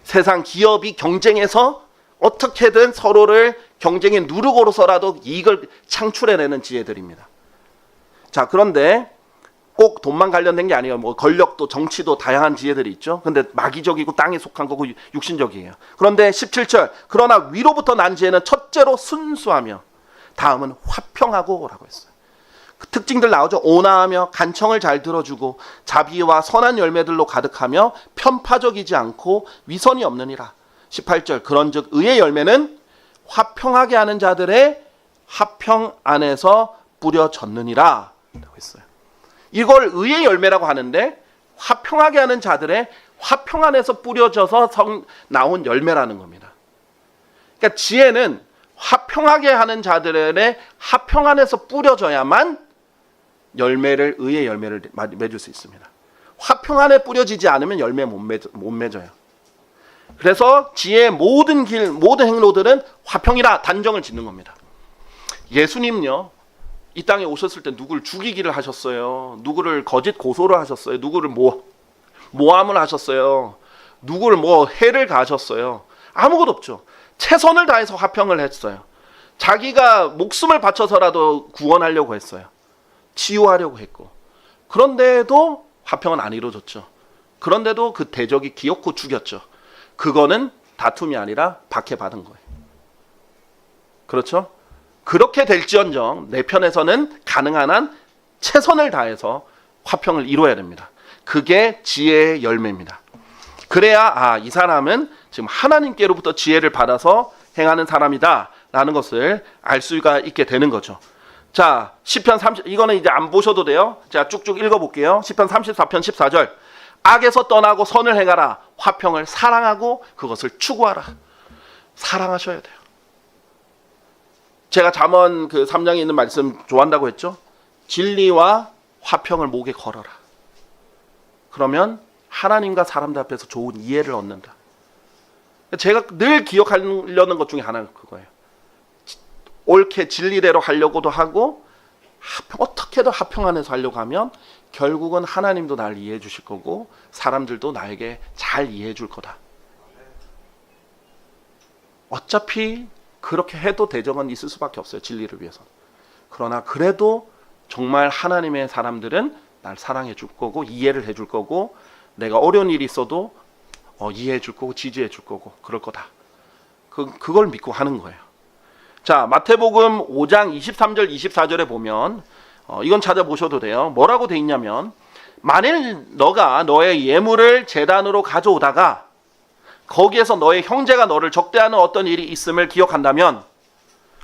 세상 기업이 경쟁해서 어떻게든 서로를 경쟁에 누르고서라도 이익을 창출해내는 지혜들입니다. 자, 그런데 꼭 돈만 관련된 게 아니에요. 뭐 권력도 정치도 다양한 지혜들이 있죠. 근데 마귀적이고 땅에 속한 거고 육신적이에요. 그런데 17절. 그러나 위로부터 난 지혜는 첫째로 순수하며 다음은 화평하고 라고 했어요. 그 특징들 나오죠. 온화하며 간청을 잘 들어주고 자비와 선한 열매들로 가득하며 편파적이지 않고 위선이 없느니라. 18절. 그런즉 의의 열매는 화평하게 하는 자들의 화평 안에서 뿌려졌느니라 라고 했어요. 이걸 의의 열매라고 하는데 화평하게 하는 자들의 화평 안에서 뿌려져서 나온 열매라는 겁니다. 그러니까 지혜는 화평하게 하는 자들의 화평 안에서 뿌려져야만 의의 열매를 맺을 수 있습니다. 화평 안에 뿌려지지 않으면 열매 못 맺어요. 그래서 지혜의 모든 행로들은 화평이라 단정을 짓는 겁니다. 예수님요. 이 땅에 오셨을 때 누구를 죽이기를 하셨어요. 누구를 거짓 고소를 하셨어요. 누구를 모함을 하셨어요. 누구를 해를 가하셨어요. 아무것도 없죠. 최선을 다해서 화평을 했어요. 자기가 목숨을 바쳐서라도 구원하려고 했어요. 치유하려고 했고. 그런데도 화평은 안 이루어졌죠. 그런데도 그 대적이 기어코 죽였죠. 그거는 다툼이 아니라 박해받은 거예요. 그렇죠? 그렇게 될지언정 내 편에서는 가능한 한 최선을 다해서 화평을 이루어야 됩니다. 그게 지혜의 열매입니다. 그래야 이 사람은 지금 하나님께로부터 지혜를 받아서 행하는 사람이다 라는 것을 알 수가 있게 되는 거죠. 자, 시편 30, 이거는 이제 안 보셔도 돼요. 제가 쭉쭉 읽어볼게요. 시편 34편 14절. 악에서 떠나고 선을 행하라. 화평을 사랑하고 그것을 추구하라. 사랑하셔야 돼요. 제가 잠언 그 3장에 있는 말씀 좋아한다고 했죠. 진리와 화평을 목에 걸어라. 그러면 하나님과 사람들 앞에서 좋은 이해를 얻는다. 제가 늘 기억하려는 것 중에 하나는 그거예요. 옳게 진리대로 하려고도 하고 어떻게든 화평 안에서 하려고 하면 결국은 하나님도 나를 이해해 주실 거고 사람들도 나에게 잘 이해해 줄 거다. 어차피 그렇게 해도 대적은 있을 수밖에 없어요. 진리를 위해서. 그러나 그래도 정말 하나님의 사람들은 날 사랑해 줄 거고 이해를 해 줄 거고 내가 어려운 일이 있어도 이해해 줄 거고 지지해 줄 거고 그럴 거다. 그걸 믿고 하는 거예요. 자, 마태복음 5장 23절 24절에 보면 이건 찾아보셔도 돼요. 뭐라고 돼 있냐면 만일 너가 너의 예물을 제단으로 가져오다가 거기에서 너의 형제가 너를 적대하는 어떤 일이 있음을 기억한다면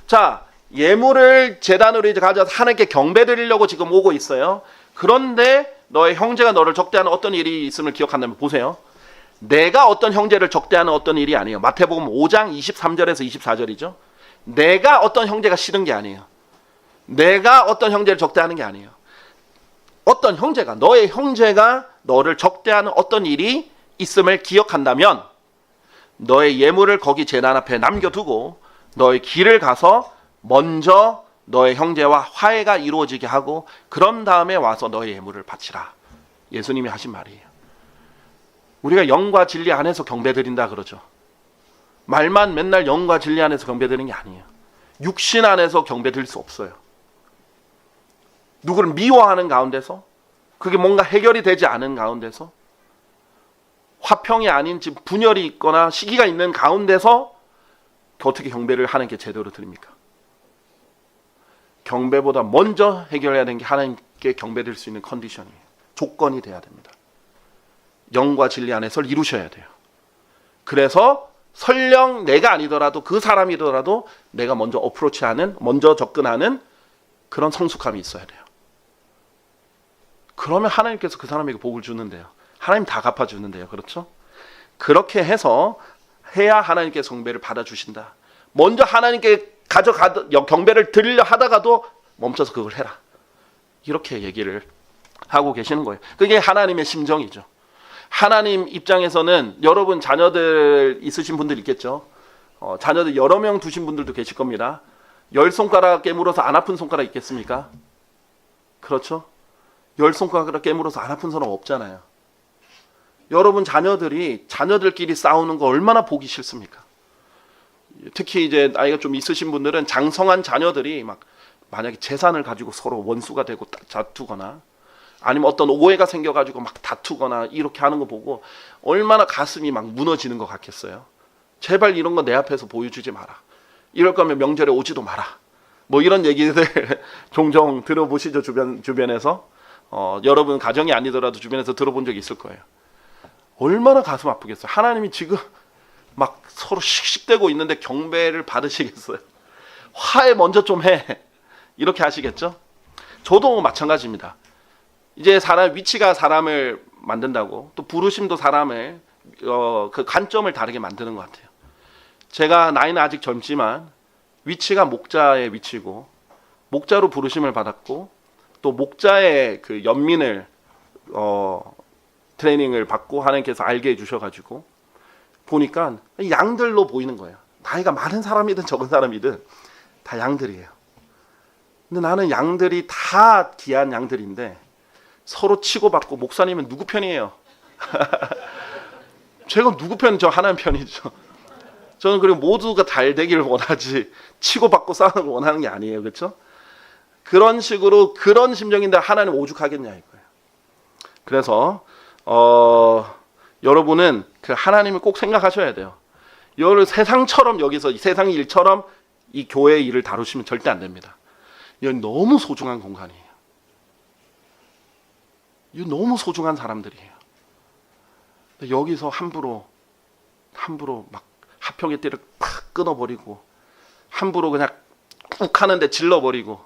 자, 예물을 제단으로 이제 가져와서 하나님께 경배 드리려고 지금 오고 있어요. 그런데 너의 형제가 너를 적대하는 어떤 일이 있음을 기억한다면 보세요. 내가 어떤 형제를 적대하는 어떤 일이 아니에요. 마태복음 5장 23절에서 24절이죠. 내가 어떤 형제가 싫은 게 아니에요. 내가 어떤 형제를 적대하는 게 아니에요. 어떤 형제가 너의 형제가 너를 적대하는 어떤 일이 있음을 기억한다면 너의 예물을 거기 제단 앞에 남겨두고 너의 길을 가서 먼저 너의 형제와 화해가 이루어지게 하고 그런 다음에 와서 너의 예물을 바치라. 예수님이 하신 말이에요. 우리가 영과 진리 안에서 경배드린다 그러죠. 말만 맨날 영과 진리 안에서 경배드리는 게 아니에요. 육신 안에서 경배드릴 수 없어요. 누구를 미워하는 가운데서, 그게 뭔가 해결이 되지 않은 가운데서, 화평이 아닌 지금 분열이 있거나 시기가 있는 가운데서 어떻게 경배를 하는 게 제대로 드립니까? 경배보다 먼저 해결해야 되는 게 하나님께 경배드릴 수 있는 컨디션이에요. 조건이 돼야 됩니다. 영과 진리 안에서 이루셔야 돼요. 그래서 설령 내가 아니더라도 그 사람이더라도 내가 먼저 어프로치하는, 먼저 접근하는 그런 성숙함이 있어야 돼요. 그러면 하나님께서 그 사람에게 복을 주는데요. 하나님 다 갚아주는데요. 그렇죠? 그렇게 해서 해야 하나님께서 경배를 받아주신다. 먼저 하나님께 경배를 드리려 하다가도 멈춰서 그걸 해라. 이렇게 얘기를 하고 계시는 거예요. 그게 하나님의 심정이죠. 하나님 입장에서는 여러분 자녀들 있으신 분들 있겠죠. 자녀들 여러 명 두신 분들도 계실 겁니다. 10손가락 깨물어서 안 아픈 손가락 있겠습니까? 그렇죠? 10손가락 깨물어서 안 아픈 사람 없잖아요. 여러분 자녀들끼리 싸우는 거 얼마나 보기 싫습니까? 특히 이제 나이가 좀 있으신 분들은 장성한 자녀들이 막 만약에 재산을 가지고 서로 원수가 되고 다투거나 아니면 어떤 오해가 생겨가지고 막 다투거나 이렇게 하는 거 보고 얼마나 가슴이 막 무너지는 것 같겠어요. 제발 이런 거 내 앞에서 보여주지 마라. 이럴 거면 명절에 오지도 마라. 뭐 이런 얘기들 종종 들어보시죠. 주변에서. 여러분 가정이 아니더라도 주변에서 들어본 적이 있을 거예요. 얼마나 가슴 아프겠어요. 하나님이 지금 막 서로 씩씩대고 있는데 경배를 받으시겠어요? 화해 먼저 좀 해. 이렇게 하시겠죠? 저도 마찬가지입니다. 이제 위치가 사람을 만든다고, 또 부르심도 사람을 그 관점을 다르게 만드는 것 같아요. 제가 나이는 아직 젊지만 위치가 목자의 위치고, 목자로 부르심을 받았고, 또 목자의 그 연민을 트레이닝을 받고 하나님께서 알게 해주셔가지고 보니까 양들로 보이는 거예요. 나이가 많은 사람이든 적은 사람이든 다 양들이에요. 근데 나는 양들이 다 귀한 양들인데 서로 치고받고, 목사님은 누구 편이에요? 제가 누구 편? 저 하나님 편이죠. 저는 그리고 모두가 잘 되기를 원하지 치고받고 싸우는 걸 원하는 게 아니에요. 그렇죠? 그런 식으로 그런 심정인데 하나님 오죽하겠냐 이거예요. 그래서 여러분은 그 하나님을 꼭 생각하셔야 돼요. 여러분 세상처럼, 여기서 세상 일처럼 이 교회의 일을 다루시면 절대 안 됩니다. 이건 너무 소중한 공간이에요. 이거 너무 소중한 사람들이에요. 여기서 함부로 막 화평의 띠를 팍 끊어버리고, 함부로 그냥 욱 하는데 질러버리고,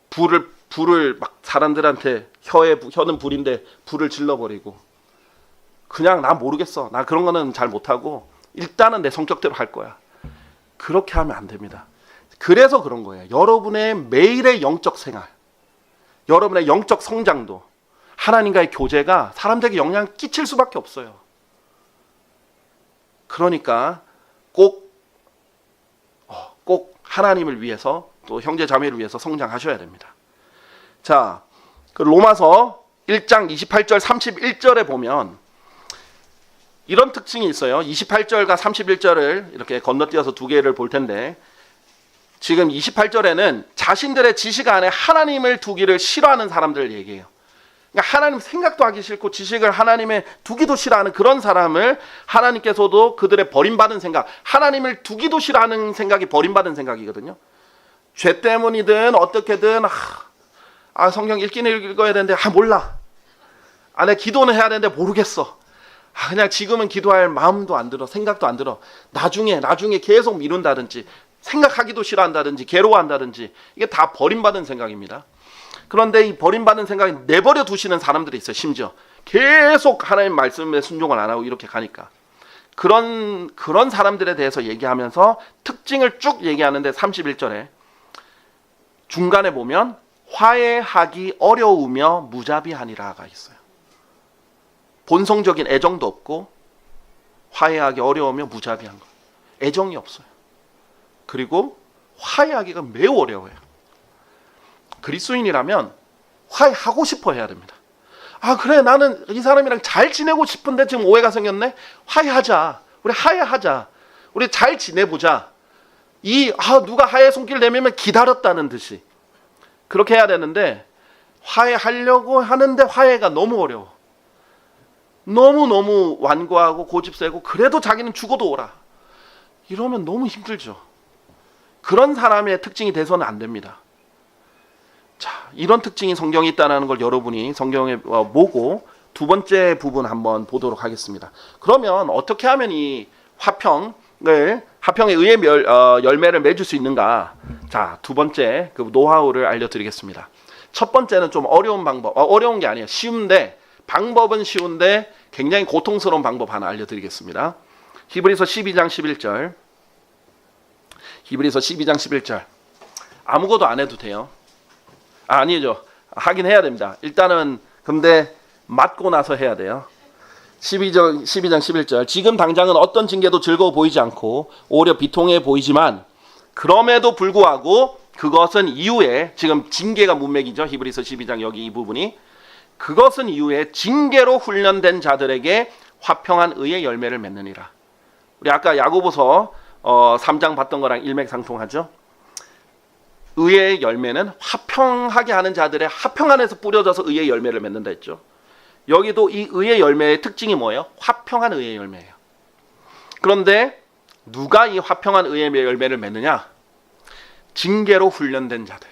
불을 막 사람들한테 혀는 불인데 불을 질러버리고, 그냥 나 모르겠어, 나 그런 거는 잘 못하고 일단은 내 성격대로 할 거야. 그렇게 하면 안 됩니다. 그래서 그런 거예요. 여러분의 매일의 영적 생활, 여러분의 영적 성장도, 하나님과의 교제가 사람들에게 영향을 끼칠 수밖에 없어요. 그러니까 꼭 하나님을 위해서, 또 형제 자매를 위해서 성장하셔야 됩니다. 자, 그 로마서 1장 28절 31절에 보면 이런 특징이 있어요. 28절과 31절을 이렇게 건너뛰어서 두 개를 볼 텐데, 지금 28절에는 자신들의 지식 안에 하나님을 두기를 싫어하는 사람들을 얘기해요. 그러니까 하나님 생각도 하기 싫고 지식을 하나님의 두기도 싫어하는 그런 사람을 하나님께서도 그들의 버림받은 생각, 하나님을 두기도 싫어하는 생각이 버림받은 생각이거든요. 죄 때문이든 어떻게든 성경 읽기는 읽어야 되는데 몰라. 내가 기도는 해야 되는데 모르겠어. 그냥 지금은 기도할 마음도 안 들어, 생각도 안 들어. 나중에 계속 미룬다든지, 생각하기도 싫어한다든지, 괴로워한다든지, 이게 다 버림받은 생각입니다. 그런데 이 버림받은 생각이 내버려 두시는 사람들이 있어요. 심지어 계속 하나님 말씀에 순종을 안 하고 이렇게 가니까, 그런 사람들에 대해서 얘기하면서 특징을 쭉 얘기하는데 31절에 중간에 보면 화해하기 어려우며 무자비하니라가 있어요. 본성적인 애정도 없고 화해하기 어려우며 무자비한 거, 애정이 없어요. 그리고 화해하기가 매우 어려워요. 그리스도인이라면 화해하고 싶어 해야 됩니다. 그래, 나는 이 사람이랑 잘 지내고 싶은데 지금 오해가 생겼네. 화해하자. 우리 화해하자. 우리 잘 지내보자. 누가 화해 손길 내밀면 기다렸다는 듯이 그렇게 해야 되는데, 화해하려고 하는데 화해가 너무 어려워. 너무 완고하고 고집세고, 그래도 자기는 죽어도 오라. 이러면 너무 힘들죠. 그런 사람의 특징이 돼서는 안 됩니다. 자, 이런 특징이 성경에 있다는 걸 여러분이 성경에 보고 두 번째 부분 한번 보도록 하겠습니다. 그러면 어떻게 하면 이 화평에 의해 열매를 맺을 수 있는가? 자, 두 번째 그 노하우를 알려드리겠습니다. 첫 번째는 좀 어려운 방법, 어려운 게 아니에요. 쉬운데, 방법은 쉬운데 굉장히 고통스러운 방법 하나 알려드리겠습니다. 히브리서 12장 11절. 히브리서 12장 11절. 아무것도 안 해도 돼요. 아니죠. 하긴 해야 됩니다. 일단은 근데 맞고 나서 해야 돼요. 12장 11절. 지금 당장은 어떤 징계도 즐거워 보이지 않고 오히려 비통해 보이지만, 그럼에도 불구하고 그것은 이후에, 지금 징계가 문맥이죠. 히브리서 12장 여기 이 부분이. 그것은 이후에 징계로 훈련된 자들에게 화평한 의의 열매를 맺느니라. 우리 아까 야고보서 3장 봤던 거랑 일맥상통하죠. 의의 열매는 화평하게 하는 자들의 화평 안에서 뿌려져서 의의 열매를 맺는다 했죠. 여기도 이 의의 열매의 특징이 뭐예요? 화평한 의의 열매예요. 그런데 누가 이 화평한 의의 열매를 맺느냐? 징계로 훈련된 자들.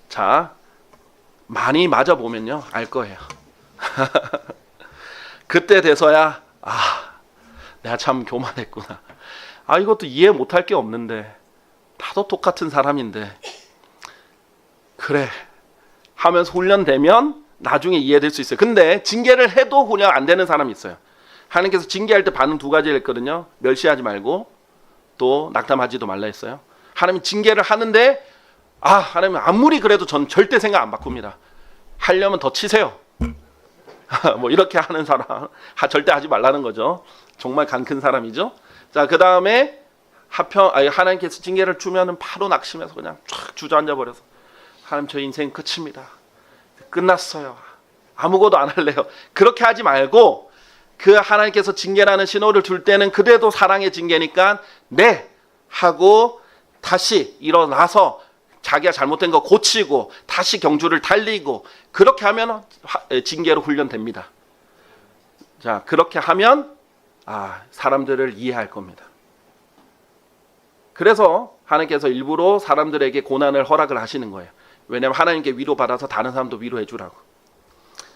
자, 많이 맞아보면요 알 거예요. 그때 돼서야 내가 참 교만했구나. 이것도 이해 못할 게 없는데, 나도 똑같은 사람인데, 그래 하면서 훈련되면 나중에 이해될 수 있어요. 근데 징계를 해도 훈련 안 되는 사람이 있어요. 하나님께서 징계할 때 반응 두 가지를 했거든요. 멸시하지 말고 또 낙담하지도 말라 했어요. 하나님 징계를 하는데 하나님 아무리 그래도 전 절대 생각 안 바꿉니다. 하려면 더 치세요. 뭐 이렇게 하는 사람 절대 하지 말라는 거죠. 정말 간 큰 사람이죠. 자, 그 다음에 하나님께서 징계를 주면은 바로 낙심해서 그냥 쫙 주저앉아 버려서, 하나님 저 인생 끝입니다. 끝났어요. 아무것도 안 할래요. 그렇게 하지 말고, 그 하나님께서 징계라는 신호를 줄 때는 그래도 사랑의 징계니까 네 하고 다시 일어나서 자기가 잘못된 거 고치고 다시 경주를 달리고, 그렇게 하면 징계로 훈련됩니다. 자, 그렇게 하면 사람들을 이해할 겁니다. 그래서 하나님께서 일부러 사람들에게 고난을 허락을 하시는 거예요. 왜냐하면 하나님께 위로받아서 다른 사람도 위로해 주라고.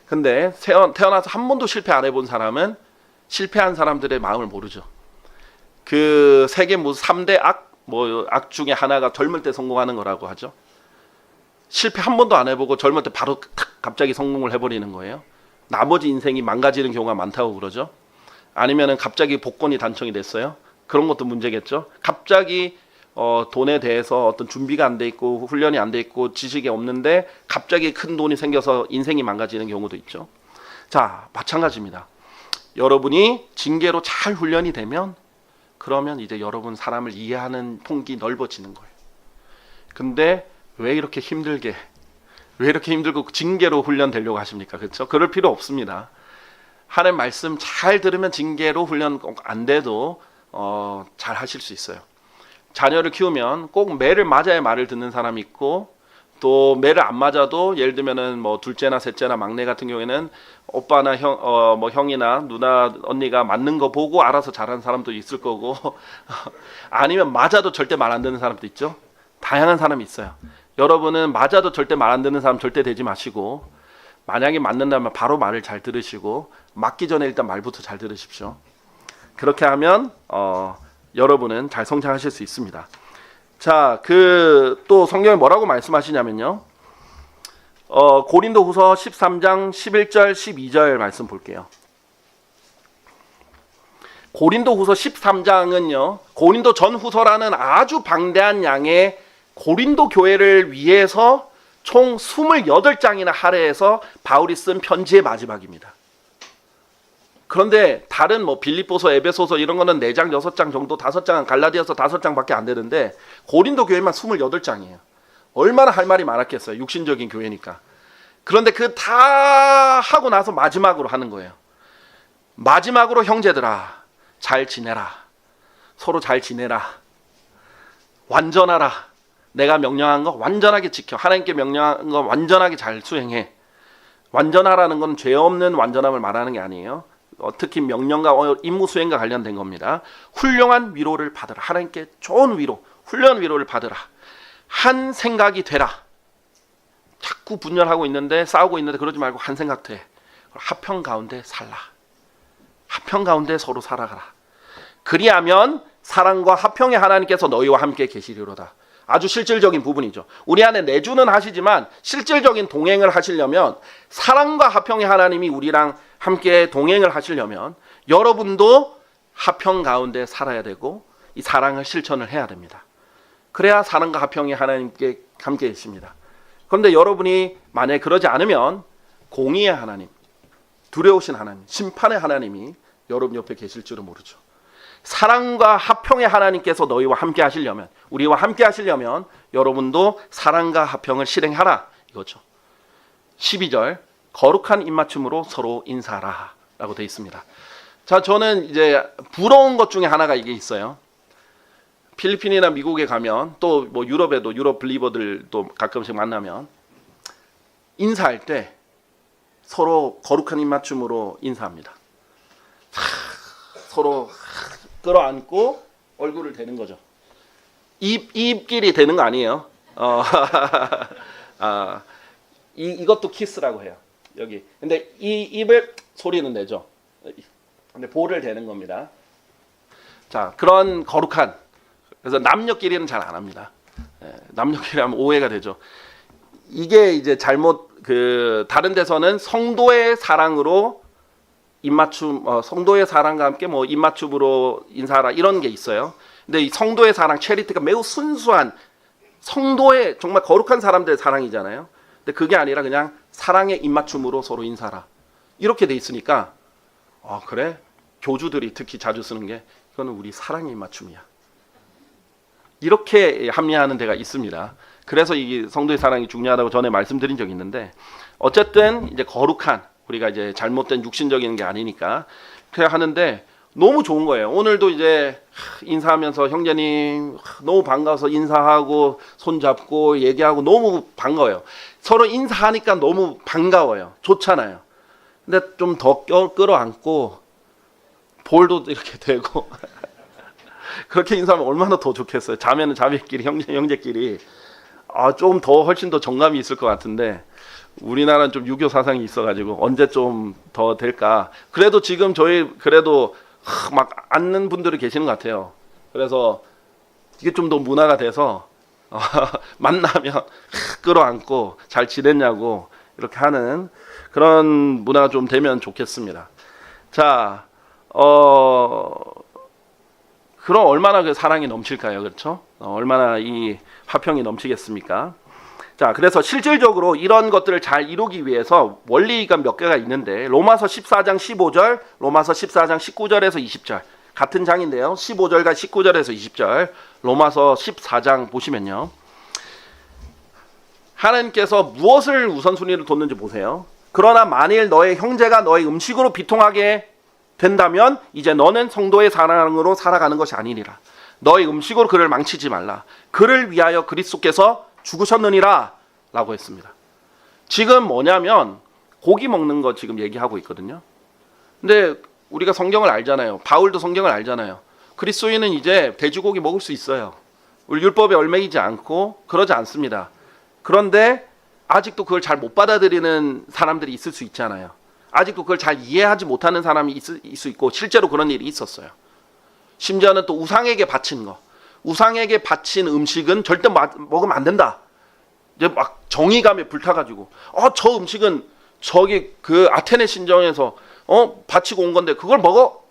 근데 태어나서 한 번도 실패 안 해본 사람은 실패한 사람들의 마음을 모르죠. 그 세계 3대 악 중에 하나가 젊을 때 성공하는 거라고 하죠. 실패 한 번도 안 해보고 젊을 때 바로 갑자기 성공을 해버리는 거예요. 나머지 인생이 망가지는 경우가 많다고 그러죠. 아니면은 갑자기 복권이 당첨이 됐어요. 그런 것도 문제겠죠. 갑자기 돈에 대해서 어떤 준비가 안 돼 있고 훈련이 안 돼 있고 지식이 없는데 갑자기 큰 돈이 생겨서 인생이 망가지는 경우도 있죠. 자, 마찬가지입니다. 여러분이 징계로 잘 훈련이 되면, 그러면 이제 여러분 사람을 이해하는 폭이 넓어지는 거예요. 근데 왜 이렇게 힘들고 징계로 훈련되려고 하십니까? 그렇죠? 그럴 필요 없습니다. 하나님 말씀 잘 들으면 징계로 훈련 꼭 안 돼도 잘 하실 수 있어요. 자녀를 키우면 꼭 매를 맞아야 말을 듣는 사람이 있고, 또 매를 안 맞아도, 예를 들면은 뭐 둘째나 셋째나 막내 같은 경우에는 오빠나 형이나 누나 언니가 맞는 거 보고 알아서 잘하는 사람도 있을 거고 아니면 맞아도 절대 말 안 듣는 사람도 있죠. 다양한 사람이 있어요. 여러분은 맞아도 절대 말 안 듣는 사람 절대 되지 마시고, 만약에 맞는다면 바로 말을 잘 들으시고, 맞기 전에 일단 말부터 잘 들으십시오. 그렇게 하면 여러분은 잘 성장하실 수 있습니다. 자, 또 성경에 뭐라고 말씀하시냐면요. 고린도후서 13장 11절 12절 말씀 볼게요. 고린도후서 13장은요. 고린도 전후서라는 아주 방대한 양의 고린도 교회를 위해서 총 28장이나 할애해서 바울이 쓴 편지의 마지막입니다. 그런데 다른 빌립보서, 에베소서 이런 거는 4장, 6장 정도, 5장, 갈라디아서 5장밖에 안 되는데 고린도 교회만 28장이에요. 얼마나 할 말이 많았겠어요. 육신적인 교회니까. 그런데 그 다 하고 나서 마지막으로 하는 거예요. 마지막으로 형제들아 잘 지내라. 서로 잘 지내라. 완전하라. 내가 명령한 거 완전하게 지켜. 하나님께 명령한 거 완전하게 잘 수행해. 완전하라는 건 죄 없는 완전함을 말하는 게 아니에요. 특히 명령과 임무 수행과 관련된 겁니다. 훌륭한 위로를 받으라. 하나님께 좋은 위로, 훌륭한 위로를 받으라. 한 생각이 되라. 자꾸 분열하고 있는데, 싸우고 있는데 그러지 말고 한 생각 돼. 화평 가운데 살라. 화평 가운데 서로 살아가라. 그리하면 사랑과 화평의 하나님께서 너희와 함께 계시리로다. 아주 실질적인 부분이죠. 우리 안에 내주는 하시지만 실질적인 동행을 하시려면, 사랑과 화평의 하나님이 우리랑 함께 동행을 하시려면 여러분도 화평 가운데 살아야 되고 이 사랑을 실천을 해야 됩니다. 그래야 사랑과 화평의 하나님께 함께 있습니다. 그런데 여러분이 만약에 그러지 않으면 공의의 하나님, 두려우신 하나님, 심판의 하나님이 여러분 옆에 계실 줄은 모르죠. 사랑과 화평의 하나님께서 너희와 함께 하시려면, 우리와 함께 하시려면 여러분도 사랑과 화평을 실행하라 이거죠. 12절 거룩한 입맞춤으로 서로 인사하라 라고 되어 있습니다. 자, 저는 이제 부러운 것 중에 하나가 이게 있어요. 필리핀이나 미국에 가면, 또 뭐 유럽에도 유럽 블리버들도 가끔씩 만나면 인사할 때 서로 거룩한 입맞춤으로 인사합니다. 서로 끌어안고 얼굴을 대는 거죠. 입끼리 대는 거 아니에요. 이것도 키스라고 해요. 여기. 근데 이 입을 소리는 내죠. 근데 볼을 대는 겁니다. 자, 그런 거룩한, 그래서 남녀끼리는 잘 안 합니다. 남녀끼리 하면 오해가 되죠. 이게 이제 잘못, 다른 데서는 성도의 사랑으로 입맞춤, 성도의 사랑과 함께 뭐 입맞춤으로 인사하라 이런 게 있어요. 근데 이 성도의 사랑, 체리티가 매우 순수한 성도의 정말 거룩한 사람들의 사랑이잖아요. 근데 그게 아니라 그냥 사랑의 입맞춤으로 서로 인사하라 이렇게 돼 있으니까, 그래? 교주들이 특히 자주 쓰는 게, 이거는 우리 사랑의 입맞춤이야, 이렇게 합리화하는 데가 있습니다. 그래서 이 성도의 사랑이 중요하다고 전에 말씀드린 적이 있는데, 어쨌든 이제 거룩한, 우리가 이제 잘못된 육신적인 게 아니니까 그렇게 하는데 너무 좋은 거예요. 오늘도 이제 인사하면서 형제님 너무 반가워서 인사하고 손잡고 얘기하고 너무 반가워요. 서로 인사하니까 너무 반가워요. 좋잖아요. 근데 좀 더 끌어안고 볼도 이렇게 대고 그렇게 인사하면 얼마나 더 좋겠어요. 자매는 자매끼리, 형제끼리 좀 더 훨씬 더 정감이 있을 것 같은데, 우리나라는 좀 유교 사상이 있어가지고 언제 좀 더 될까. 그래도 지금 저희 그래도 막 앉는 분들이 계시는 것 같아요. 그래서 이게 좀 더 문화가 돼서 만나면 끌어안고 잘 지냈냐고 이렇게 하는 그런 문화가 좀 되면 좋겠습니다. 자, 그럼 얼마나 그 사랑이 넘칠까요? 그렇죠? 얼마나 이 화평이 넘치겠습니까? 자, 그래서 실질적으로 이런 것들을 잘 이루기 위해서 원리가 몇 개가 있는데, 로마서 14장 15절, 로마서 14장 19절에서 20절 같은 장인데요. 15절과 19절에서 20절 로마서 14장 보시면요. 하나님께서 무엇을 우선순위를 뒀는지 보세요. 그러나 만일 너의 형제가 너의 음식으로 비통하게 된다면 이제 너는 성도의 사랑으로 살아가는 것이 아니니라. 너의 음식으로 그를 망치지 말라. 그를 위하여 그리스도께서 죽으셨느니라 라고 했습니다. 지금 뭐냐면 고기 먹는 거 지금 얘기하고 있거든요. 근데 우리가 성경을 알잖아요. 바울도 성경을 알잖아요. 그리스도인은 이제 돼지고기 먹을 수 있어요. 우리 율법에 얽매이지 않고 그러지 않습니다. 그런데 아직도 그걸 잘 못 받아들이는 사람들이 있을 수 있잖아요. 아직도 그걸 잘 이해하지 못하는 사람이 있을 수 있고, 실제로 그런 일이 있었어요. 심지어는 또 우상에게 바친 거, 우상에게 바친 음식은 절대 먹으면 안 된다. 이제 막 정의감에 불타가지고 저 음식은 저기 그 아테네 신정에서 바치고 온 건데 그걸 먹어?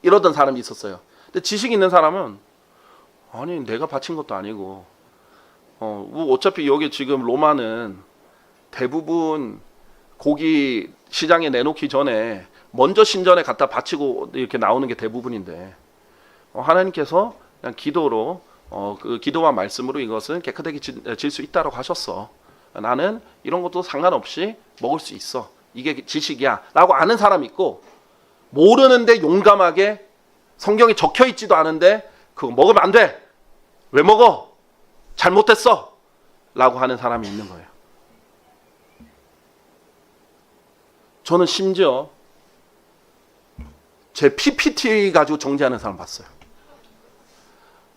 이러던 사람이 있었어요. 근데 지식 있는 사람은 아니 내가 바친 것도 아니고 어차피 여기 지금 로마는 대부분 고기 시장에 내놓기 전에 먼저 신전에 갖다 바치고 이렇게 나오는 게 대부분인데, 하나님께서 그냥 기도로 그 기도와 말씀으로 이것은 깨끗하게 질 수 있다라고 하셨어. 나는 이런 것도 상관없이 먹을 수 있어. 이게 지식이야 라고 아는 사람이 있고, 모르는데 용감하게 성경에 적혀 있지도 않은데 그거 먹으면 안 돼. 왜 먹어? 잘못됐어. 라고 하는 사람이 있는 거예요. 저는 심지어 제 PPT 가지고 정죄하는 사람 봤어요.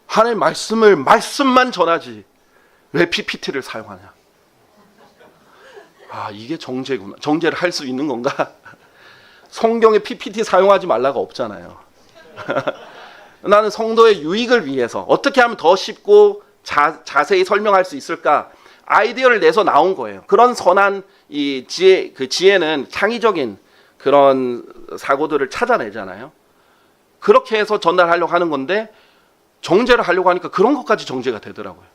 하나님 말씀만 전하지 왜 PPT를 사용하냐. 아, 이게 정죄구나. 정죄를 할 수 있는 건가? 성경에 PPT 사용하지 말라가 없잖아요. 나는 성도의 유익을 위해서 어떻게 하면 더 쉽고 자세히 설명할 수 있을까? 아이디어를 내서 나온 거예요. 그런 선한 이 지혜, 그 지혜는 창의적인 그런 사고들을 찾아내잖아요. 그렇게 해서 전달하려고 하는 건데 정죄를 하려고 하니까 그런 것까지 정죄가 되더라고요.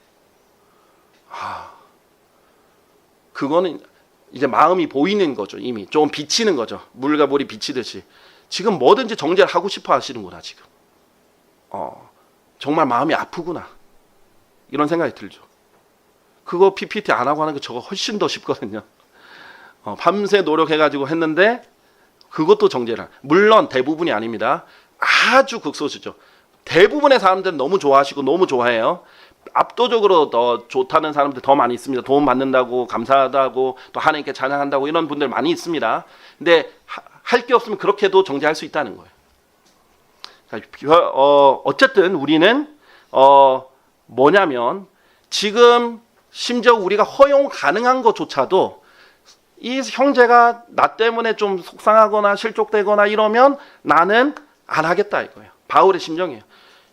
그거는 이제 마음이 보이는 거죠. 이미 좀 비치는 거죠. 물과 물이 비치듯이. 지금 뭐든지 정죄를 하고 싶어 하시는구나 지금. 정말 마음이 아프구나. 이런 생각이 들죠. 그거 PPT 안 하고 하는 게 저거 훨씬 더 쉽거든요. 밤새 노력해가지고 했는데 그것도 정죄를. 물론 대부분이 아닙니다. 아주 극소수죠. 대부분의 사람들은 너무 좋아하시고 너무 좋아해요. 압도적으로 더 좋다는 사람들 더 많이 있습니다. 도움 받는다고 감사하다고 또 하나님께 찬양한다고 이런 분들 많이 있습니다. 근데 할 게 없으면 그렇게도 정죄할 수 있다는 거예요. 어쨌든 우리는 뭐냐면 지금 심지어 우리가 허용 가능한 것조차도 이 형제가 나 때문에 좀 속상하거나 실족되거나 이러면 나는 안 하겠다 이거예요. 바울의 심정이에요.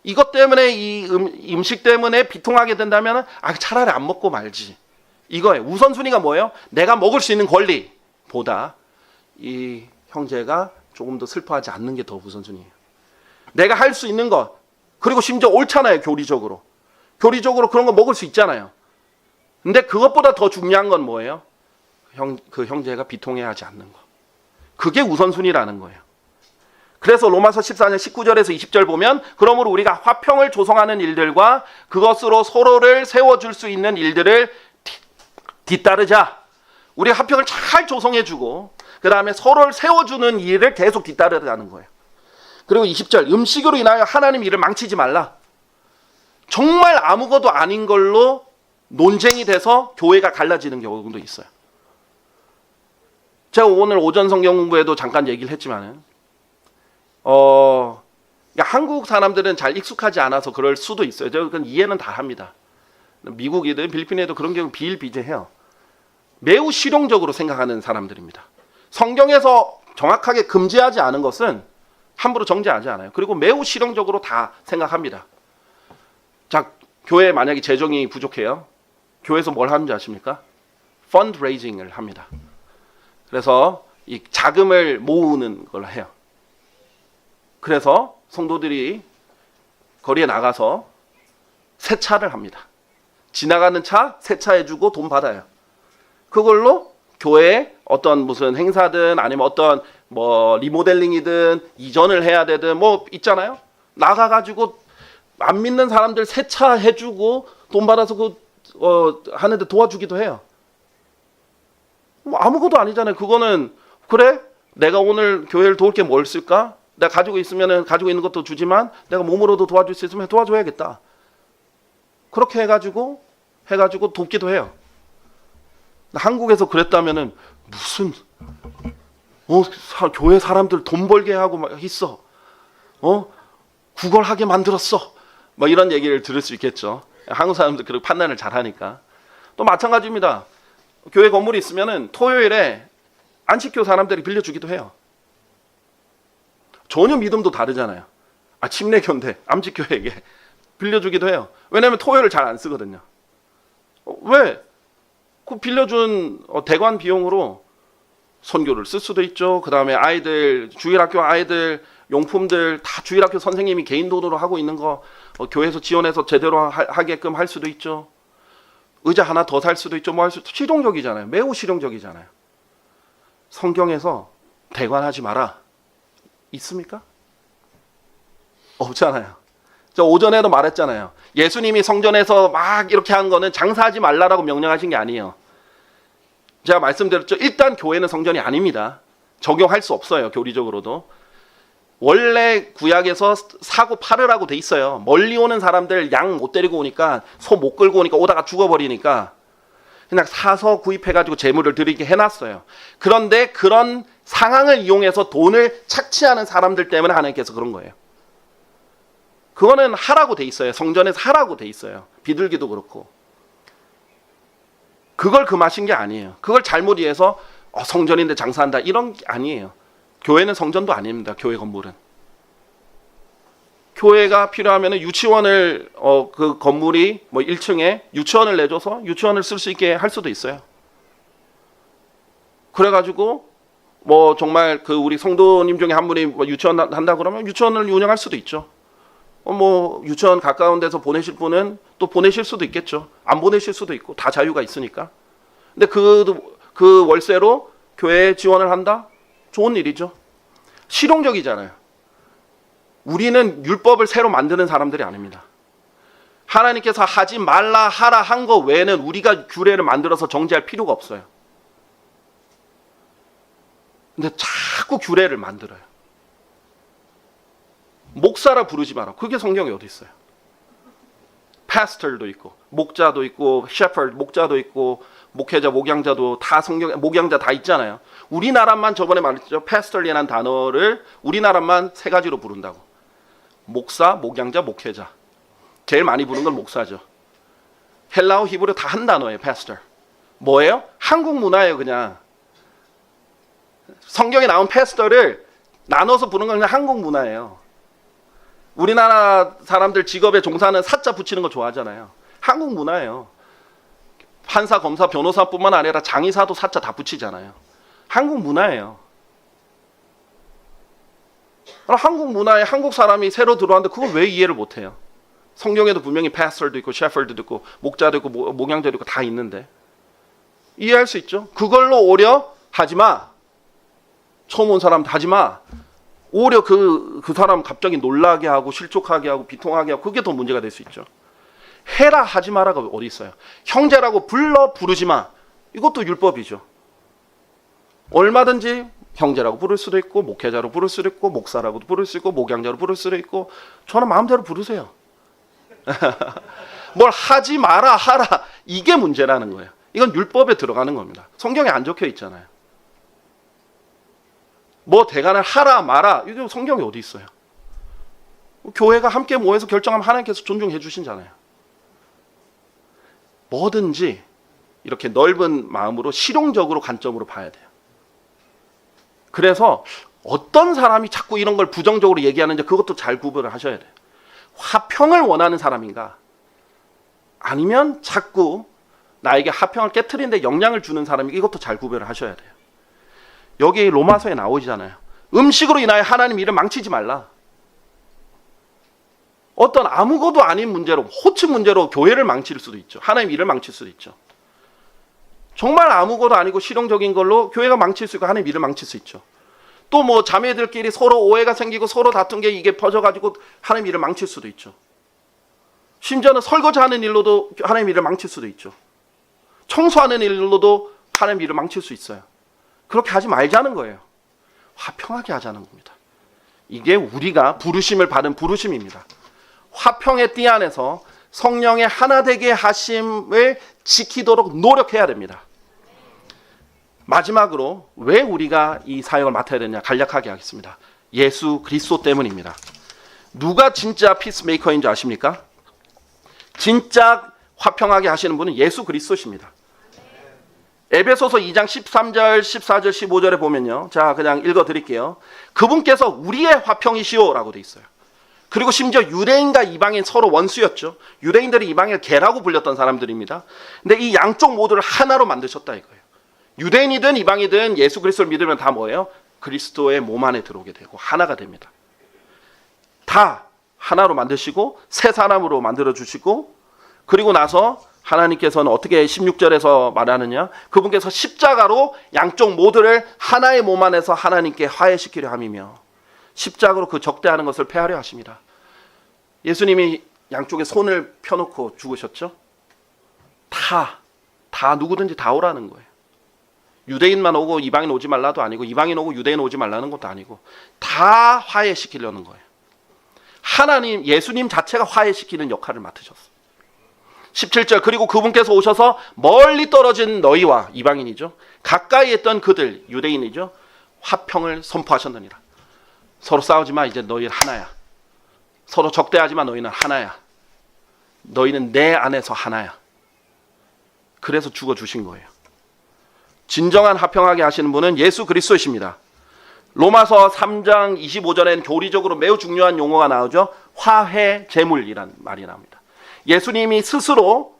이것 때문에 이 음식 때문에 비통하게 된다면 차라리 안 먹고 말지. 이거예요. 우선순위가 뭐예요? 내가 먹을 수 있는 권리보다 이 형제가 조금 더 슬퍼하지 않는 게 더 우선순위예요. 내가 할 수 있는 것, 그리고 심지어 옳잖아요. 교리적으로 그런 거 먹을 수 있잖아요. 근데 그것보다 더 중요한 건 뭐예요? 그 형제가 비통해하지 않는 거. 그게 우선순위라는 거예요. 그래서 로마서 14장 19절에서 20절 보면 그러므로 우리가 화평을 조성하는 일들과 그것으로 서로를 세워줄 수 있는 일들을 뒤따르자. 우리가 화평을 잘 조성해주고 그 다음에 서로를 세워주는 일을 계속 뒤따르자는 거예요. 그리고 20절 음식으로 인하여 하나님 일을 망치지 말라. 정말 아무것도 아닌 걸로 논쟁이 돼서 교회가 갈라지는 경우도 있어요. 제가 오늘 오전 성경 공부에도 잠깐 얘기를 했지만은 한국 사람들은 잘 익숙하지 않아서 그럴 수도 있어요. 제가 이해는 다 합니다. 미국이든 필리핀에도 그런 경우 비일비재해요. 매우 실용적으로 생각하는 사람들입니다. 성경에서 정확하게 금지하지 않은 것은 함부로 정죄하지 않아요. 그리고 매우 실용적으로 다 생각합니다. 자, 교회 만약에 재정이 부족해요. 교회에서 뭘 하는지 아십니까? 펀드레이징을 합니다. 그래서 이 자금을 모으는 걸 해요. 그래서 성도들이 거리에 나가서 세차를 합니다. 지나가는 차 세차해주고 돈 받아요. 그걸로 교회에 어떤 무슨 행사든 아니면 어떤 뭐 리모델링이든 이전을 해야 되든 뭐 있잖아요. 나가가지고 안 믿는 사람들 세차해주고 돈 받아서 하는데 도와주기도 해요. 뭐 아무것도 아니잖아요. 그거는 그래? 내가 오늘 교회를 도울 게 뭘 쓸까? 내가 가지고 있으면 가지고 있는 것도 주지만 내가 몸으로도 도와줄 수 있으면 도와줘야겠다. 그렇게 해가지고 돕기도 해요. 한국에서 그랬다면은 무슨 교회 사람들 돈 벌게 하고 막 있어. 구걸하게 만들었어. 뭐 이런 얘기를 들을 수 있겠죠. 한국 사람들 그렇게 판단을 잘하니까. 또 마찬가지입니다. 교회 건물이 있으면은 토요일에 안식교 사람들이 빌려주기도 해요. 전혀 믿음도 다르잖아요. 침례교인데 암직교회에게 빌려주기도 해요. 왜냐하면 토요일을 잘 안 쓰거든요. 왜? 그 빌려준 대관 비용으로 선교를 쓸 수도 있죠. 그 다음에 아이들 주일학교 아이들 용품들 다 주일학교 선생님이 개인 돈으로 하고 있는 거 교회에서 지원해서 제대로 하게끔 할 수도 있죠. 의자 하나 더 살 수도 있죠. 뭐 할 수도 실용적이잖아요. 매우 실용적이잖아요. 성경에서 대관하지 마라 있습니까? 없잖아요. 저 오전에도 말했잖아요. 예수님이 성전에서 막 이렇게 한 거는 장사하지 말라라고 명령하신 게 아니에요. 제가 말씀드렸죠. 일단 교회는 성전이 아닙니다. 적용할 수 없어요. 교리적으로도. 원래 구약에서 사고 팔으라고 돼 있어요. 멀리 오는 사람들 양 못 데리고 오니까, 소 못 끌고 오니까 오다가 죽어버리니까 그냥 사서 구입해가지고 제물을 드리게 해놨어요. 그런데 그런 상황을 이용해서 돈을 착취하는 사람들 때문에 하나님께서 그런 거예요. 그거는 하라고 돼 있어요. 성전에서 하라고 돼 있어요. 비둘기도 그렇고. 그걸 금하신 게 아니에요. 그걸 잘못 이해해서 성전인데 장사한다 이런 게 아니에요. 교회는 성전도 아닙니다. 교회 건물은. 교회가 필요하면 유치원을 그 건물이 뭐 1층에 유치원을 내줘서 유치원을 쓸 수 있게 할 수도 있어요. 그래가지고 뭐 정말 그 우리 성도님 중에 한 분이 뭐 유치원 한다 그러면 유치원을 운영할 수도 있죠. 뭐 유치원 가까운 데서 보내실 분은 또 보내실 수도 있겠죠. 안 보내실 수도 있고 다 자유가 있으니까. 근데 그 월세로 교회에 지원을 한다? 좋은 일이죠. 실용적이잖아요. 우리는 율법을 새로 만드는 사람들이 아닙니다. 하나님께서 하지 말라 하라 한 거 외에는 우리가 규례를 만들어서 정지할 필요가 없어요. 근데 자꾸 규례를 만들어요. 목사라 부르지 마라. 그게 성경에 어디 있어요? pastor도 있고 목자도 있고 shepherd 목자도 있고 목회자 목양자도 다 성경에 목양자 다 있잖아요. 우리나라만 저번에 말했죠. pastor이라는 단어를 우리나라만 세 가지로 부른다고. 목사, 목양자, 목회자. 제일 많이 부르는 건 목사죠. 헬라어 히브리 다 한 단어예요. pastor. 뭐예요? 한국 문화예요. 그냥. 성경에 나온 pastor를 나눠서 부르는 건 그냥 한국 문화예요. 우리나라 사람들 직업에 종사하는 사자 붙이는 거 좋아하잖아요. 한국 문화예요. 판사, 검사, 변호사뿐만 아니라 장의사도 사자 다 붙이잖아요. 한국 문화예요. 한국 문화에 한국 사람이 새로 들어왔는데 그걸 왜 이해를 못해요? 성경에도 분명히 pastor도 있고 shepherd도 있고 목자도 있고 목양자도 있고 다 있는데 이해할 수 있죠? 그걸로 오려 하지 마. 처음 온 사람 하지 마. 오히려 그 사람 갑자기 놀라게 하고 실족하게 하고 비통하게 하고 그게 더 문제가 될 수 있죠. 해라 하지 마라가 어디 있어요? 형제라고 부르지 마. 이것도 율법이죠. 얼마든지 형제라고 부를 수도 있고 목회자로 부를 수도 있고 목사라고도 부를 수 있고 목양자로 부를 수도 있고 저는 마음대로 부르세요. 뭘 하지 마라 하라 이게 문제라는 거예요. 이건 율법에 들어가는 겁니다. 성경에 안 적혀 있잖아요. 뭐 대간을 하라 마라 이게 성경에 어디 있어요? 교회가 함께 모여서 결정하면 하나님께서 존중해 주신잖아요. 뭐든지 이렇게 넓은 마음으로 실용적으로 관점으로 봐야 돼요. 그래서 어떤 사람이 자꾸 이런 걸 부정적으로 얘기하는지 그것도 잘 구분을 하셔야 돼요. 화평을 원하는 사람인가? 아니면 자꾸 나에게 화평을 깨트리는데 영향을 주는 사람인가? 이것도 잘 구별을 하셔야 돼요. 여기 로마서에 나오잖아요. 음식으로 인하여 하나님 일을 망치지 말라. 어떤 아무것도 아닌 문제로 호칭 문제로 교회를 망칠 수도 있죠. 하나님 일을 망칠 수도 있죠. 정말 아무것도 아니고 실용적인 걸로 교회가 망칠 수 있고 하나님 일을 망칠 수 있죠. 또 뭐 자매들끼리 서로 오해가 생기고 서로 다툰 게 이게 퍼져가지고 하나님 일을 망칠 수도 있죠. 심지어는 설거지하는 일로도 하나님 일을 망칠 수도 있죠. 청소하는 일로도 하나님 일을 망칠 수 있어요. 그렇게 하지 말자는 거예요. 화평하게 하자는 겁니다. 이게 우리가 부르심을 받은 부르심입니다. 화평의 띠 안에서 성령의 하나 되게 하심을 지키도록 노력해야 됩니다. 마지막으로 왜 우리가 이 사역을 맡아야 되느냐 간략하게 하겠습니다. 예수 그리스도 때문입니다. 누가 진짜 피스메이커인 줄 아십니까? 진짜 화평하게 하시는 분은 예수 그리스도십니다. 에베소서 2장 13절, 14절, 15절에 보면요. 자, 그냥 읽어드릴게요. 그분께서 우리의 화평이시오 라고 돼 있어요. 그리고 심지어 유대인과 이방인 서로 원수였죠. 유대인들이 이방인을 개라고 불렸던 사람들입니다. 근데 이 양쪽 모두를 하나로 만드셨다 이거예요. 유대인이든 이방이든 예수 그리스도를 믿으면 다 뭐예요? 그리스도의 몸 안에 들어오게 되고 하나가 됩니다. 다 하나로 만드시고 새 사람으로 만들어주시고 그리고 나서 하나님께서는 어떻게 16절에서 말하느냐? 그분께서 십자가로 양쪽 모두를 하나의 몸 안에서 하나님께 화해시키려 함이며 십자가로 그 적대하는 것을 폐하려 하십니다. 예수님이 양쪽에 손을 펴놓고 죽으셨죠? 다 누구든지 다 오라는 거예요. 유대인만 오고 이방인 오지 말라도 아니고 이방인 오고 유대인 오지 말라는 것도 아니고 다 화해시키려는 거예요. 하나님, 예수님 자체가 화해시키는 역할을 맡으셨어요. 17절, 그리고 그분께서 오셔서 멀리 떨어진 너희와, 이방인이죠, 가까이 있던 그들, 유대인이죠, 화평을 선포하셨느니라. 서로 싸우지 마, 이제 너희는 하나야. 서로 적대하지 마, 너희는 하나야. 너희는 내 안에서 하나야. 그래서 죽어주신 거예요. 진정한 화평하게 하시는 분은 예수 그리스도이십니다. 로마서 3장 25절에는 교리적으로 매우 중요한 용어가 나오죠. 화해 제물이란 말이 나옵니다. 예수님이 스스로